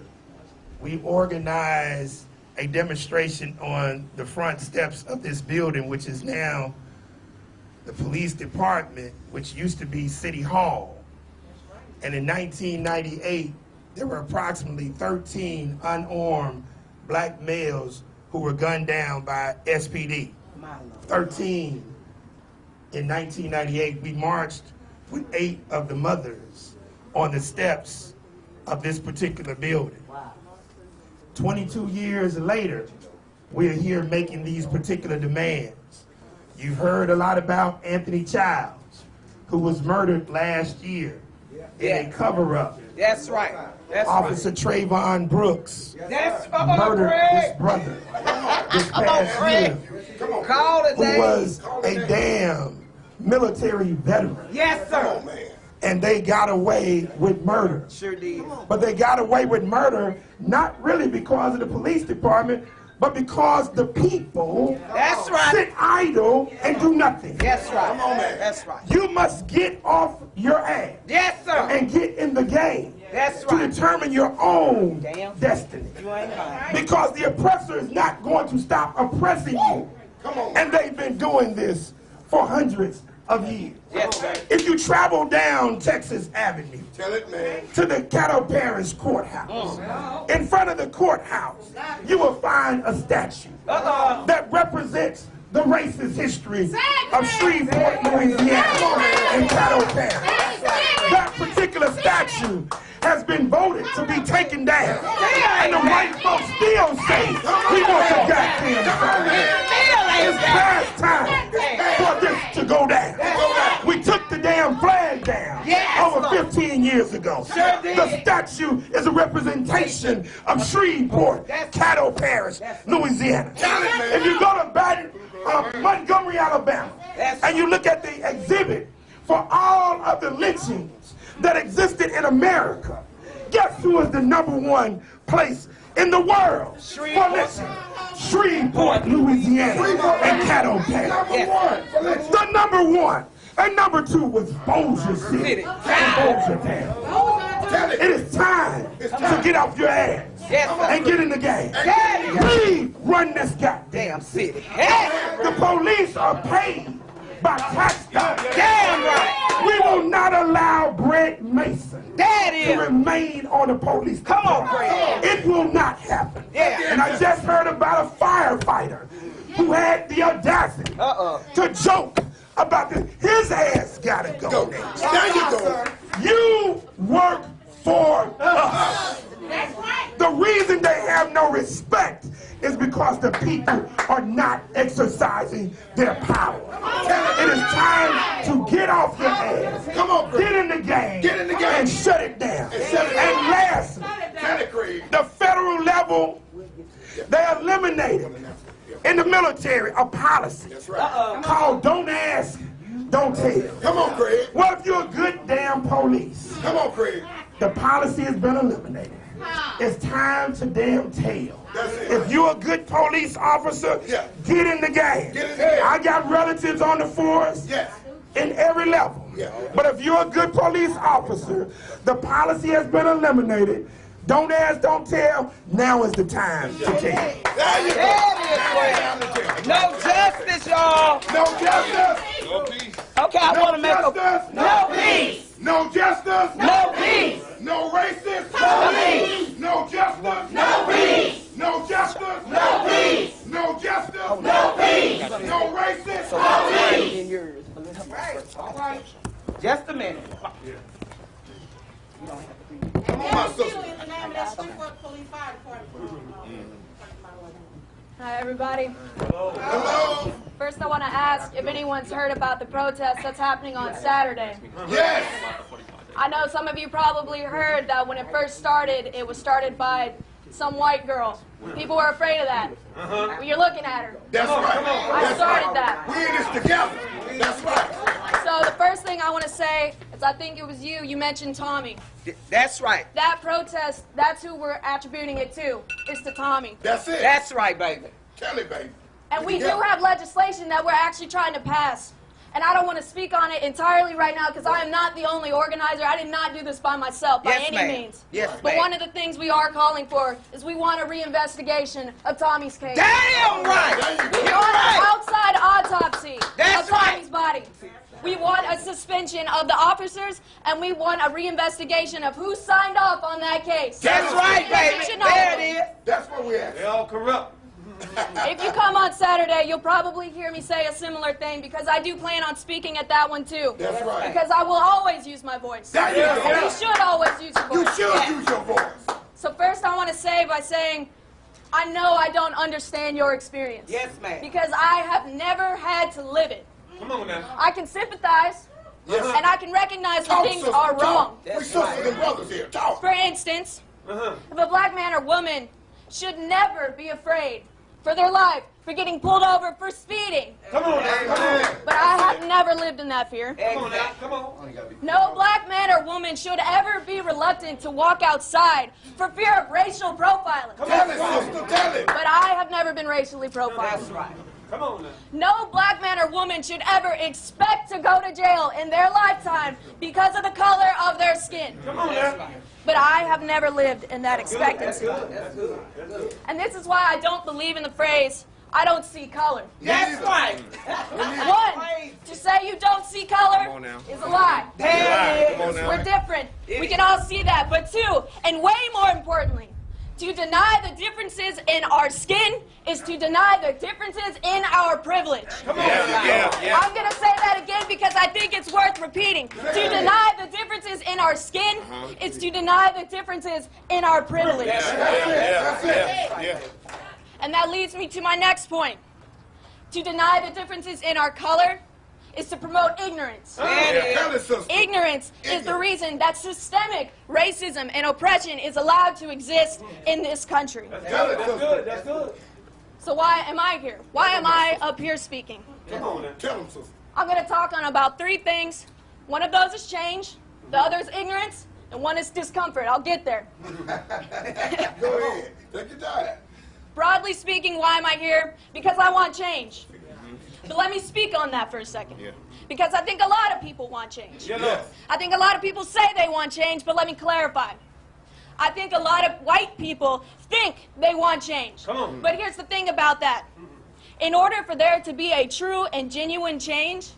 we organized a demonstration on the front steps of this building, which is now the police department, which used to be City Hall. And in 1998, there were approximately 13 unarmed black males who were gunned down by SPD. 13 in 1998. We marched with 8 of the mothers on the steps of this particular building. 22 years later, we're here making these particular demands. You've heard a lot about Anthony Childs, who was murdered last year in a cover-up. That's right. That's Officer Trayvon Brooks That's murdered his brother this past year, Call it, who was a damn military veteran. Yes, sir. And they got away with murder. Sure did. But they got away with murder not really because of the police department, but because the people That's right. sit idle and do nothing. That's right. Come on, man. That's right. You must get off your ass. Yes, sir. And get in the game. That's to right. determine your own destiny. You ain't lying. Because the oppressor is not going to stop oppressing you. Come on. And they've been doing this for hundreds of years. Yes, sir. If you travel down Texas Avenue Tell it, man. to the Caddo Parish Courthouse, in front of the courthouse, you will find a statue that represents the racist history of Shreveport, Louisiana, and Caddo Parish. That particular statue has been voted to be taken down. And the white folks still say we want the goddamn flag. It's past time for this to go down. We took the damn flag down over 15 years ago. The statue is a representation of Shreveport, Caddo Parish, Louisiana. If you go to Montgomery, Alabama, and you look at the exhibit for all of the lynchings that existed in America, guess who is the #1 place in the world for lynching? Shreveport, Louisiana, and Caddo Parish. The #1. And #2 was Bossier City, Bossier Town. It is time to get off your ass and get in the game. We run this goddamn city. The police are paid by tax dollars. Damn right. We will not allow Brett Mason to remain on the police. Come on, Brett. It will not happen. And I just heard about a firefighter who had the audacity to joke about this. His ass gotta go. There you go. You work for us. That's right. The reason they have no respect is because the people are not exercising their power. It is time to get off your ass. Come on, get in the game. And shut it down. And lastly, the federal level, they eliminated in the military a policy called don't ask, don't tell. Come on, Craig. Well, if you're a good damn police, come on, Craig. The policy has been eliminated. It's time to damn tell. If you're a good police officer, get in the game. I got relatives on the force in every level. But if you're a good police officer, the policy has been eliminated. Don't ask, don't tell. Now is the time to tell. No justice, y'all. No justice. No peace. Okay, I want to make no peace. No justice. No peace. No racist. No peace. No justice. No peace. No justice. No peace. No justice. No peace. No racist. No peace. All right. Just a minute. Come on, my sister. Hi, everybody. Hello. First, I want to ask if anyone's heard about the protest that's happening on Saturday. Yes. I know some of you probably heard that when it first started, it was started by some white girl. People were afraid of that. Well, you're looking at her. That's right. I started that. We in this together. That's right. So the first thing I want to say is I think it was you mentioned Tommy. That's right. That protest, that's who we're attributing it to. It's to Tommy. That's it. That's right, baby. Tell it, baby. And we do have legislation that we're actually trying to pass. And I don't want to speak on it entirely right now because I am not the only organizer. I did not do this by myself by any means. Yes, but one of the things we are calling for is we want a reinvestigation of Tommy's case. Damn right. We want an outside autopsy That's of Tommy's body. We want a suspension of the officers, and we want a reinvestigation of who signed off on that case. That's right, baby. There it is. That's what we're at. They all corrupt. If you come on Saturday, you'll probably hear me say a similar thing because I do plan on speaking at that one too. That's right. Because I will always use my voice. There you go. And you should always use your voice. You should use your voice. So first I want to say by saying, I know I don't understand your experience. Yes, ma'am. Because I have never had to live it. Come on now. I can sympathize, and I can recognize when things are wrong. We're sisters and brothers here. Talk. For instance, if a black man or woman should never be afraid for their life for getting pulled over for speeding. Come on now. Come on. But I have never lived in that fear. Come on now. Come on. No black man or woman should ever be reluctant to walk outside for fear of racial profiling. Tell it, sister. Tell it. But I have never been racially profiled. That's right. Come on now. No black man or woman should ever expect to go to jail in their lifetime because of the color of their skin. Come on now. But I have never lived in that expectancy. And this is why I don't believe in the phrase, I don't see color. That's right. One, to say you don't see color is a lie. We're different. We can all see that. But two, and way more importantly, to deny the differences in our skin is to deny the differences in our privilege. Come on. I'm going to say that again because I think it's worth repeating. To deny the differences in our skin is to deny the differences in our privilege. that leads me to my next point. To deny the differences in our color is to promote ignorance. Ignorance is the reason that systemic racism and oppression is allowed to exist in this country. That's good. That's good. So why am I here? Why am I up here speaking? Come on now. Tell them, sister. I'm going to talk on about 3 things. One of those is change, the other is ignorance, and one is discomfort. I'll get there. Go ahead. Take your time. Broadly speaking, why am I here? Because I want change. But let me speak on that for a second. Because I think a lot of people want change. I think a lot of people say they want change, but let me clarify. I think a lot of white people think they want change. But here's the thing about that. In order for there to be a true and genuine change,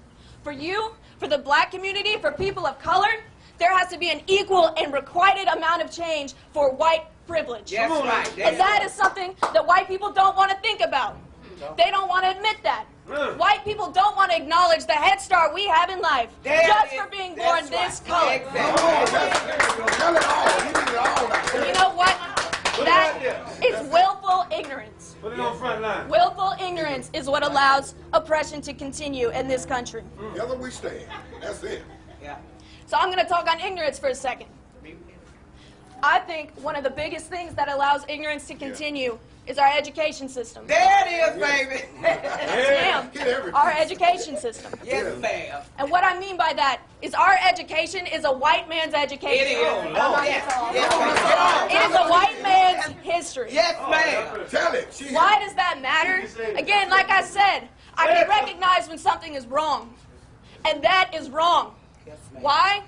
for you, for the black community, for people of color, there has to be an equal and requited amount of change for white privilege. That's right. And that is something that white people don't want to think about. They don't want to admit that. White people don't want to acknowledge the head start we have in life just for being born this color. You know what? That is willful ignorance. Put it on front line. Willful ignorance is what allows oppression to continue in this country. Together we stand. That's it. So I'm going to talk on ignorance for a second. I think one of the biggest things that allows ignorance to continue is our education system. There it is, baby. Ma'am, our education system. Yes, ma'am. And what I mean by that is our education is a white man's education. It is. It is a white man's history. Yes, ma'am. Tell it. Why does that matter? Again, like I said, I can recognize when something is wrong. And that is wrong. Why?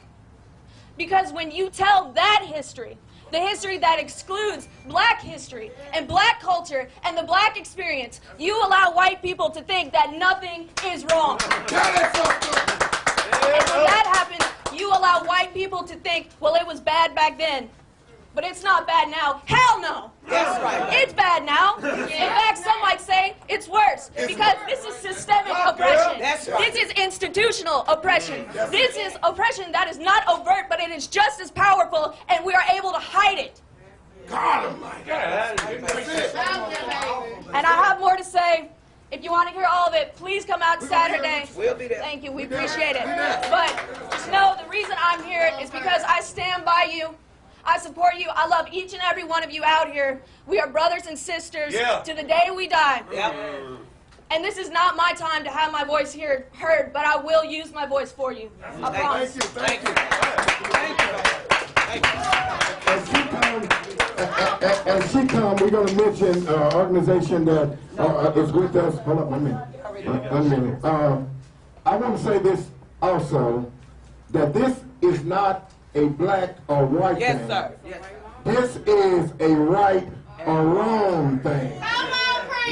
Because when you tell that history, the history that excludes black history and black culture and the black experience, you allow white people to think that nothing is wrong. And when that happens, you allow white people to think, well, it was bad back then, but it's not bad now. Hell no. That's right. It's bad now. In fact, some might say it's worse because this is systemic oppression. That's right. This is institutional oppression. This is oppression that is not overt, but it is just as powerful, and we are able to hide it. God Almighty. And I have more to say. If you want to hear all of it, please come out Saturday. We'll be there. Thank you. We appreciate it. But just know the reason I'm here is because I stand by you. I support you. I love each and every one of you out here. We are brothers and sisters to the day we die. And this is not my time to have my voice heard, but I will use my voice for you. I promise. Thank you. As she comes, we're going to mention an organization that is with us. Hold up, 1 minute. 1 minute. I want to say this also, that this is not a black or white thing. Yes, sir. Yes. This is a right or wrong thing.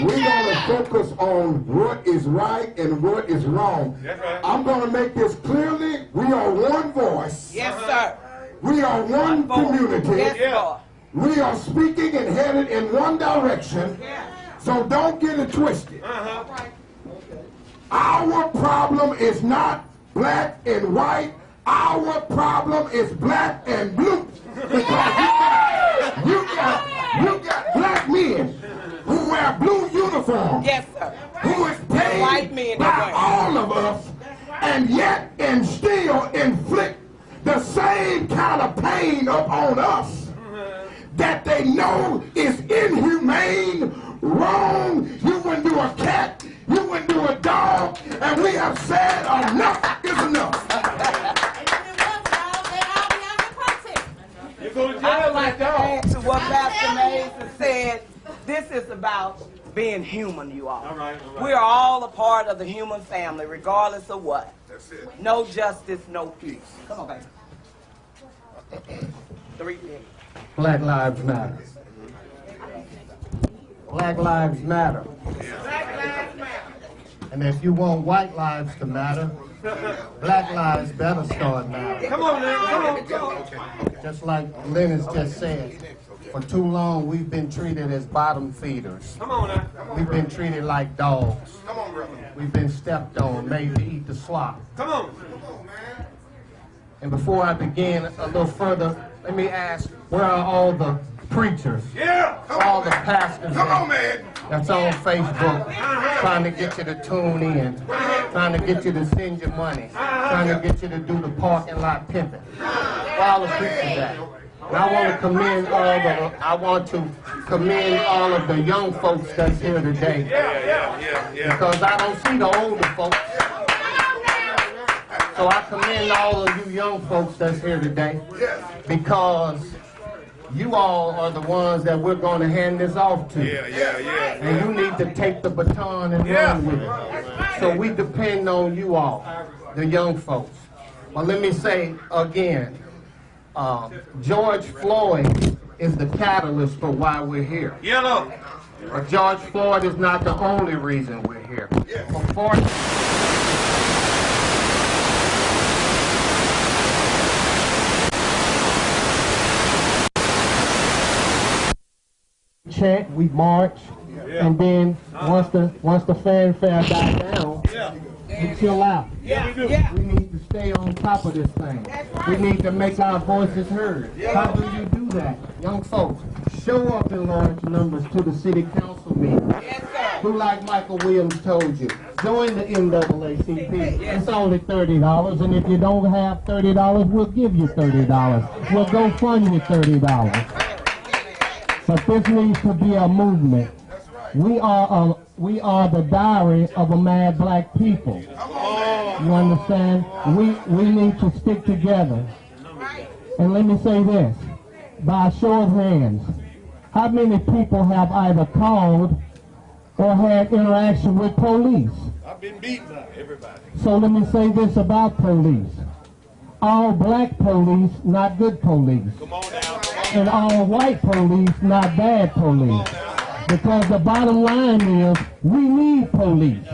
We're going to focus on what is right and what is wrong. I'm going to make this clearly. We are one voice. Yes, sir. We are one community. Yes, sir. We are speaking and headed in one direction. So don't get it twisted. Our problem is not black and white. Our problem is black and blue. Because you got black men who wear blue uniforms. Yes, sir. Who is paid White men by all of us, and yet and still inflict the same kind of pain upon us that they know is inhumane, wrong. You wouldn't do a cat, you wouldn't do a dog, and we have said enough is enough. I would like to add to what Pastor Mays has said. This is about being human, you all. All right. We are all a part of the human family, regardless of what. That's it. No justice, no peace. Come on, baby. 3 minutes. Black Lives Matter. Black Lives Matter. And if you want white lives to matter, black lives better start mattering. Come on, man. Come on. Just like Lennox just said, for too long we've been treated as bottom feeders. Come on now. We've been treated like dogs. Come on, brother. We've been stepped on, made to eat the slop. Come on. And before I begin a little further, let me ask, where are all the preachers? Yeah. All the pastors Come on, man. that's on Facebook trying to get you to tune in, trying to get you to send your money, trying to get you to do the parking lot pimping. All the people that. And I want to commend all of the young folks that's here today. Because I don't see the older folks. So I commend all of you young folks that's here today. Because you all are the ones that we're going to hand this off to. And you need to take the baton and run with it. So we depend on you all, the young folks. Well, let me say again, George Floyd is the catalyst for why we're here. But George Floyd is not the only reason we're here. Chant, we march, and then once the fanfare dies down, we chill out. We need to stay on top of this thing. We need to make our voices heard. How do you do that? Young folks, show up in large numbers to the city council meeting. Do like Michael Williams told you. Join the NAACP. It's only $30, and if you don't have $30, we'll give you $30. We'll go fund you $30. But this needs to be a movement. We are the diary of a mad black people. You understand? We need to stick together. And let me say this, by a show of hands, how many people have either called or had interaction with police? I've been beaten by everybody. So let me say this about police. All black police, not good police. Come on now. And all white police, not bad police. Because the bottom line is, we need police.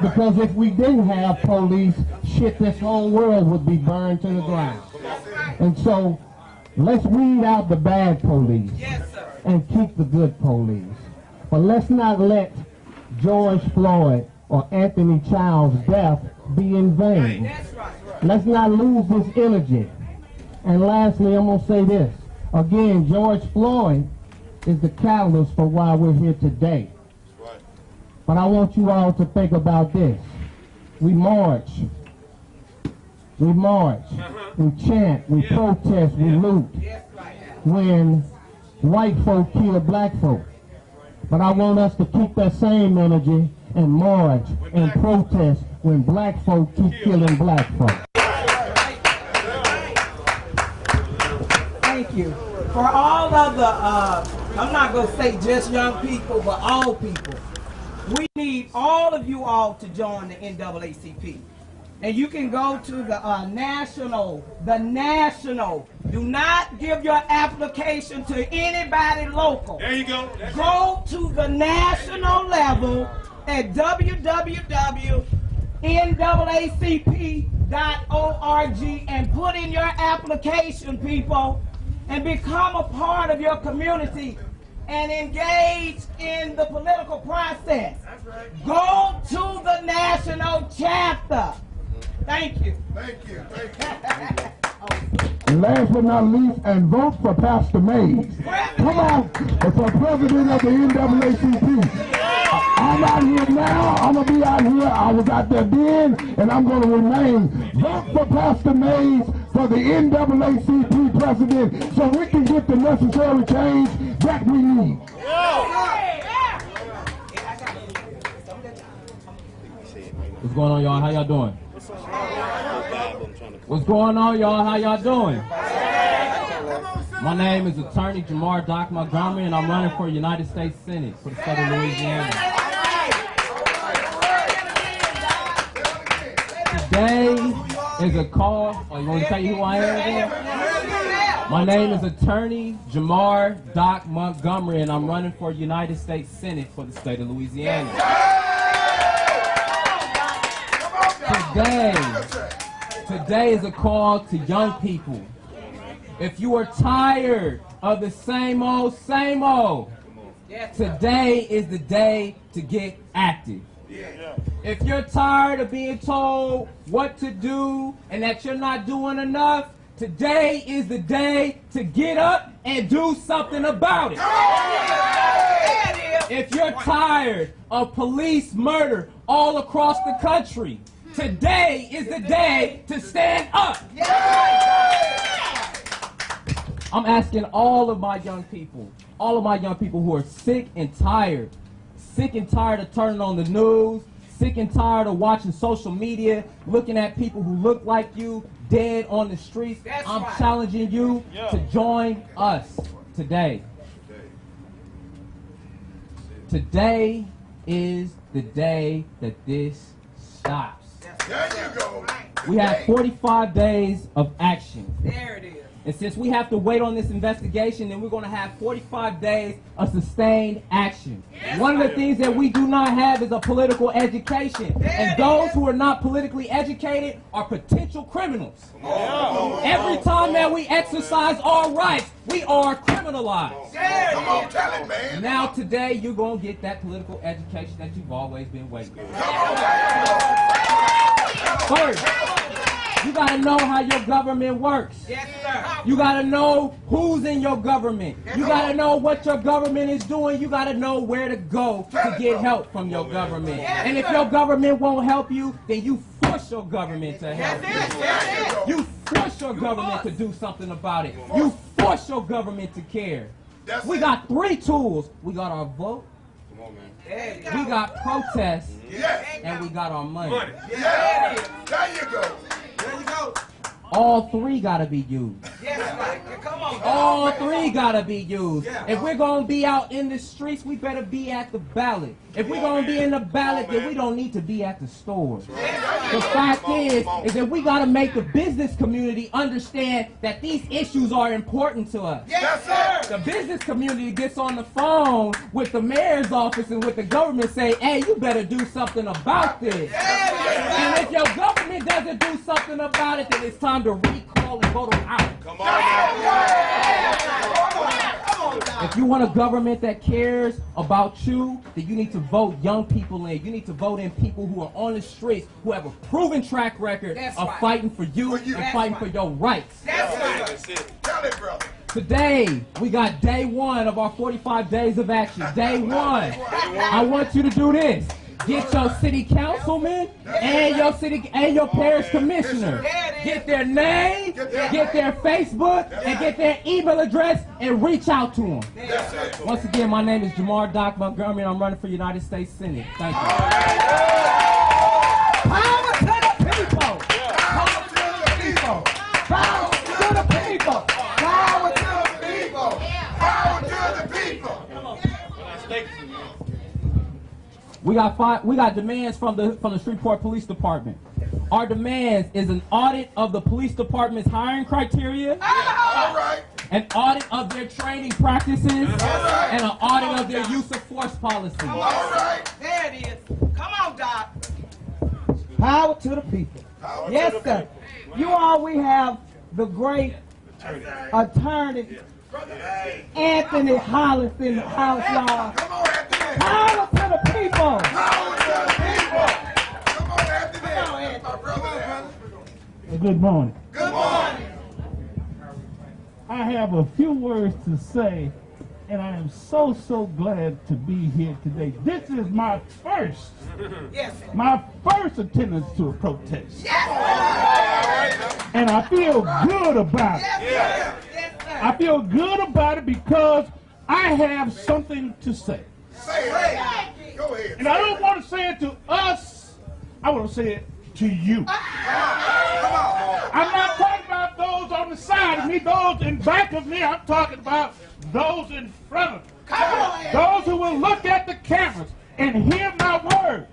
Because if we didn't have police, shit, this whole world would be burned to the ground. And so, let's weed out the bad police and keep the good police. But let's not let George Floyd or Anthony Child's death be in vain. Let's not lose this energy. And lastly, I'm going to say this. Again, George Floyd is the catalyst for why we're here today. But I want you all to think about this. We march. We march. We chant. We protest. We loot. When white folk kill black folk. But I want us to keep that same energy and march and protest when black folk keep killing black folk. Thank you. For all of the, I'm not going to say just young people, but all people, we need all of you all to join the NAACP. And you can go to the national. Do not give your application to anybody local. There you go. Go to the national level at www.naacp.org and put in your application, people, and become a part of your community and engage in the political process. Go to the national chapter. Thank you. Thank you. And last but not least, and vote for Pastor Mays. Come on, for president of the NAACP. I'm out here now. I'm going to be out here. I was out there then, and I'm going to remain. Vote for Pastor Mays for the NAACP president so we can get the necessary change that we need. What's going on, y'all? How y'all doing? What's going on, y'all? How y'all doing? My name is Attorney Jamar Doc Montgomery, and I'm running for United States Senate for the state of Louisiana. Today is a call. Oh, you want to tell you who I am again? My name is Attorney Jamar Doc Montgomery, and I'm running for United States Senate for the state of Louisiana. Today is a call to young people. If you are tired of the same old, today is the day to get active. If you're tired of being told what to do and that you're not doing enough, today is the day to get up and do something about it. If you're tired of police murder all across the country, today is the day to stand up. I'm asking all of my young people who are sick and tired of turning on the news, sick and tired of watching social media, looking at people who look like you dead on the streets. I'm challenging you to join us today. Today is the day that this stops. There you go. We have 45 days of action. There it is. And since we have to wait on this investigation, then we're going to have 45 days of sustained action. One of the things that we do not have is a political education. And those who are not politically educated are potential criminals. Every time that we exercise our rights, we are criminalized. Come on, tell it, man. Now today, you're going to get that political education that you've always been waiting for. First, you got to know how your government works. Yes, sir. You got to know who's in your government. You got to know what your government is doing. You got to know where to go to get help from your government. And if your government won't help you, then you force your government to help you. You force your government to do something about it. You force your government to care. We got 3 tools. We got our vote. We got protest. And we got our money. There you go. There you go. All 3 gotta be used. Come on. All 3 gotta be used. If we're gonna be out in the streets, we better be at the ballot. If we're gonna be in the ballot, then we don't need to be at the stores. The fact is that we gotta make the business community understand that these issues are important to us. Yes, sir. The business community gets on the phone with the mayor's office and with the government, say, hey, you better do something about this. And if your government doesn't do something about it, then it's time to recall and vote them out. Come on. If you want a government that cares about you, then you need to vote young people in. You need to vote in people who are on the streets, who have a proven track record of fighting for you and fighting for your rights. That's it. Tell it, brother. Today, we got day 1 of our 45 days of action. Day 1. I want you to do this. Get your city councilman and your parish commissioner. Get their name, get their Facebook, and get their email address and reach out to them. Once again, my name is Jamar Doc Montgomery, and I'm running for United States Senate. Thank you. Power to the people. Power to the people. Power to the people. Power to the people. Power to the people. We got demands from the Shreveport Police Department. Our demands is an audit of the police department's hiring criteria, an audit of their training practices, and an audit of their use of force policy. All right. There it is. Come on, Doc. Power to the people. Yes, sir. You all, we have the great attorney Anthony Hollis in the house, y'all. Power to the people. Power to the people. Come on, Anthony. My brother. Good morning. Good morning. I have a few words to say, and I am so glad to be here today. This is my first attendance to a protest. And I feel good about it. I feel good about it because I have something to say. Say it. Go ahead. And I don't want to say it to us. I want to say it to you. I'm not talking about those on the side of me, those in back of me. I'm talking about those in front of me. Those who will look at the cameras and hear my words.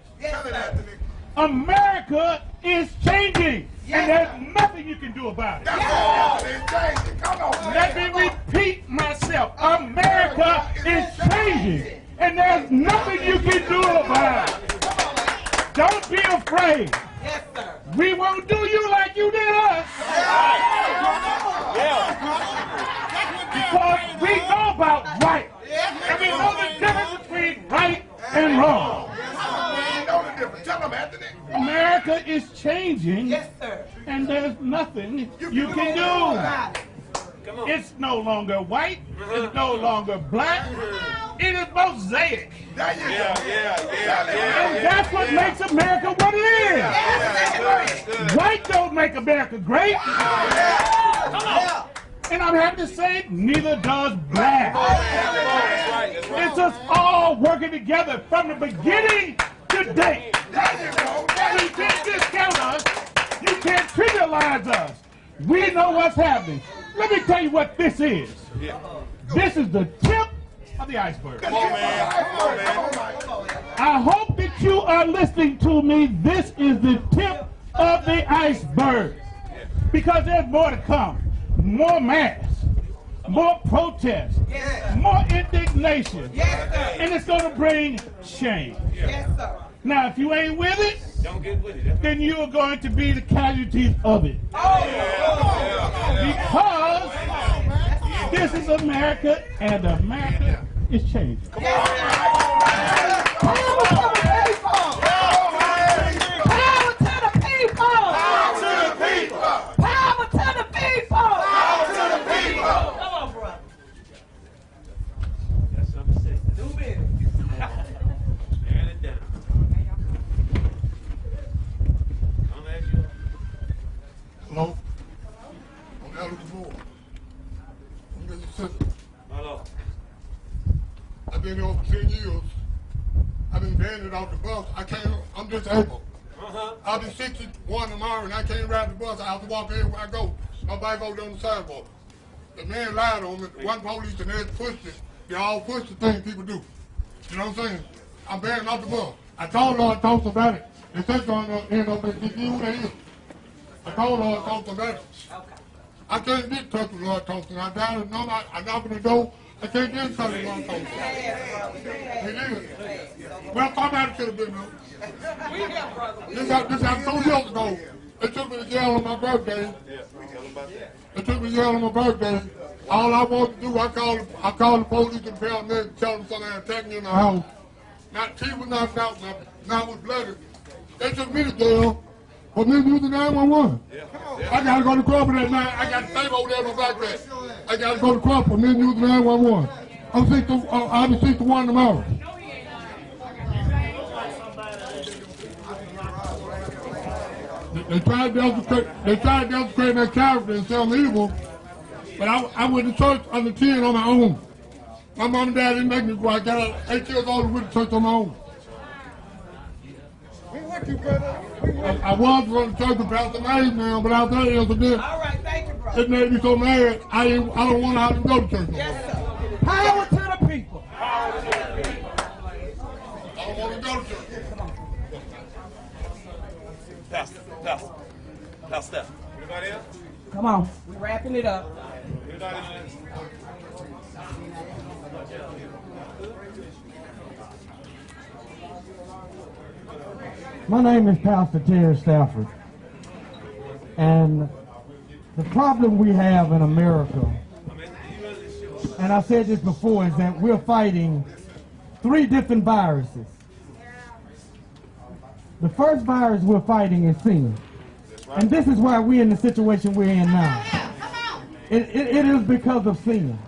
America is changing, and there's nothing you can do about it. Let me repeat myself. America is changing, and there's nothing you can do about it. Don't be afraid. We won't do you like you did us. Because we know about right. And we know the difference between right and wrong. Tell them, Anthony. America is changing, and there's nothing you can do. It's no longer white. It's no longer black. It is mosaic. There you go. And that's what makes America what it is. White don't make America great. And I'm happy to say, neither does black. It's us all working together from the beginning to date. You can't discount us. You can't trivialize us. We know what's happening. Let me tell you what this is. This is the tip of the iceberg. Come on, man. I hope that you are listening to me. This is the tip of the iceberg. Because there's more to come. More mass, more protest, more indignation. And it's going to bring change. Now, if you ain't with it, then you are going to be the casualties of it. Because this is America, and America is changing. Power to the people! Power to the people! Power to the people! Power to the people! Come on, brother. That's something to say. 2 minutes. Stand it down. Come at you. Hello? I'm Elliott. I'm your sister. Hello. I've been here over 10 years. I've been banded off the bus. I'm disabled. I'll be 61 tomorrow and I can't ride the bus. I have to walk everywhere I go. My bike over there on the sidewalk. The man lied on me. One police and they pushed it. They all push the thing people do. You know what I'm saying? I'm banded off the bus. I told Lord Thompson about it. They said going to end up at who they is. I told Lord Thompson about it. I can't get in touch with Lord Thompson. I dialed his number. I knocked on the door. I can't get in touch with Lord Thompson. He did. Well, somebody should have been there. This happened 2 years ago. They took me to jail on my birthday. They took me to jail on my birthday. All I wanted to do, I called the police and found them and tell them something attacked me in the house. Not teeth was knocked out, not was bloody. They took me to jail for me using 911. I gotta go to court for that night. I got the tape over there on my back there. I gotta go to court for me using 911. I'll be 61 tomorrow. They tried to desecrate my character and say I'm evil, but I went to church under 10 on my own. My mom and dad didn't make me go. I got 8 years old and went to church on my own. I was going to church with Pastor Mays now, but out there is a bit. All right, thank you, brother. It made me so mad, I don't want to have to go to church. Yes, sir. Power to the people. I don't want to go to church. Pastor. Anybody else? Come on, we're wrapping it up. Anybody else? My name is Pastor Terry Stafford, and the problem we have in America, and I said this before, is that we're fighting 3 different viruses. The first virus we're fighting is sin, and this is why we're in the situation we're in now. It is because of sin.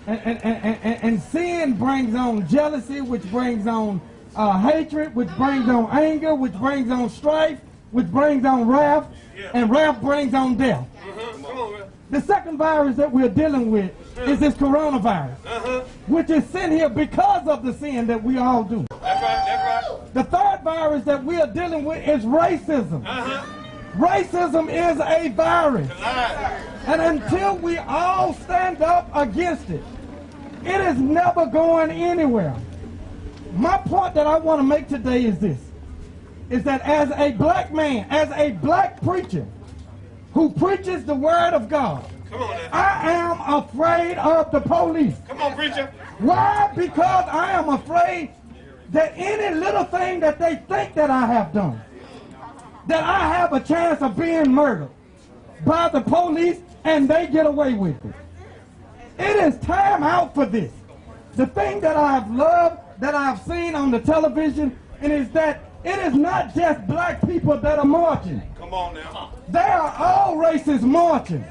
And sin brings on jealousy, which brings on hatred, which brings on anger, which brings on strife, which brings on wrath, and wrath brings on death. The second virus that we're dealing with is this coronavirus, which is sent here because of the sin that we all do. That's right. The third virus that we are dealing with is racism. Racism is a virus. And until we all stand up against it, it is never going anywhere. My point that I want to make today is this, is that as a black man, as a black preacher who preaches the word of God, I am afraid of the police. Come on, preacher. Why? Because I am afraid that any little thing that they think that I have done, that I have a chance of being murdered by the police and they get away with it. It is time out for this. The thing that I have loved, that I have seen on the television, and is that it is not just black people that are marching. Come on now. They are all races marching.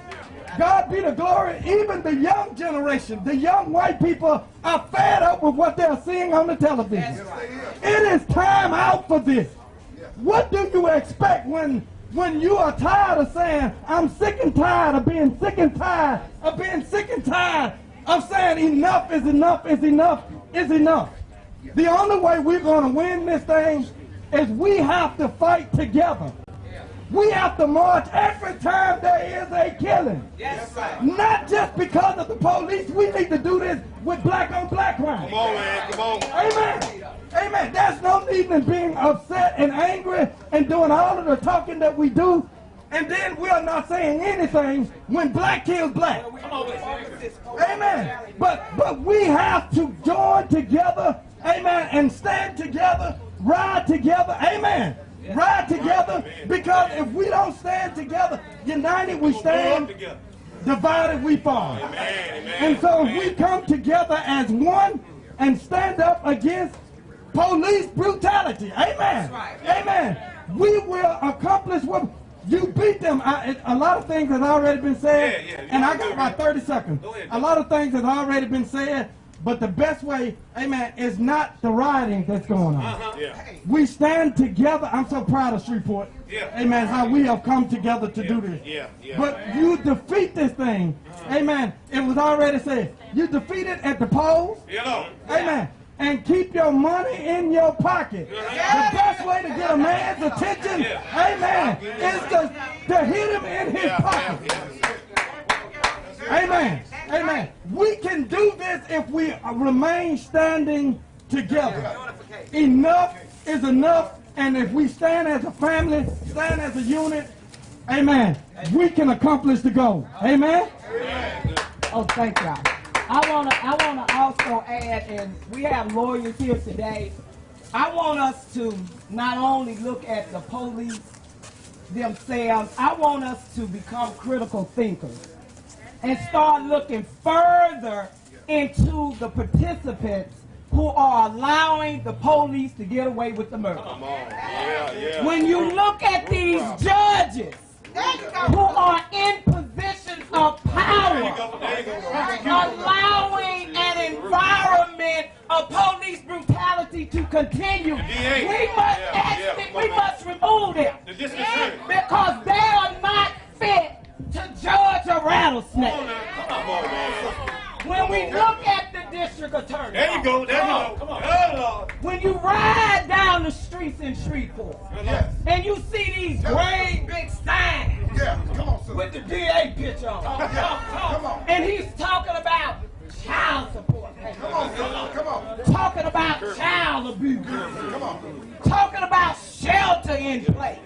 God be the glory. Even the young generation, the young white people are fed up with what they're seeing on the television. It is time out for this. What do you expect when you are tired of saying, I'm sick and tired of being sick and tired of being sick and tired of saying enough is enough is enough is enough. The only way we're going to win this thing is we have to fight together. We have to march every time there is a killing. Yes, not just because of the police. We need to do this with black on black crime. Come on, man. Come on. Amen. Amen. There's no need in being upset and angry and doing all of the talking that we do, and then we're not saying anything when black kills black. Amen. But we have to join together, amen, and stand together, ride together, amen. Ride together, because if we don't stand together, united we stand, divided we fall. And so if we come together as one and stand up against police brutality, amen, amen, we will accomplish what you beat them. A lot of things have already been said, and I got about 30 seconds. A lot of things have already been said, but the best way, amen, is not the rioting that's going on. We stand together. I'm so proud of Shreveport, amen, how we have come together to do this. But you defeat this thing, amen. It was already said. You defeat it at the polls, amen, and keep your money in your pocket. The best way to get a man's attention, amen, is to hit him in his pocket. Amen. Amen. We can do this if we remain standing together. Enough is enough, and if we stand as a family, stand as a unit, amen, we can accomplish the goal. Amen. Oh, thank y'all. I wanna also add, and we have lawyers here today. I want us to not only look at the police themselves, I want us to become critical thinkers and start looking further into the participants who are allowing the police to get away with the murder. When you look at these judges who are in positions of power, allowing an environment of police brutality to continue, we must remove them because they are not fit to judge a rattlesnake. When we look at the district attorney, there you go, come on. When you ride down the streets in Shreveport, and you see these great big signs with the DA picture on, and he's talking about child support, talking about child abuse, talking about shelter in place.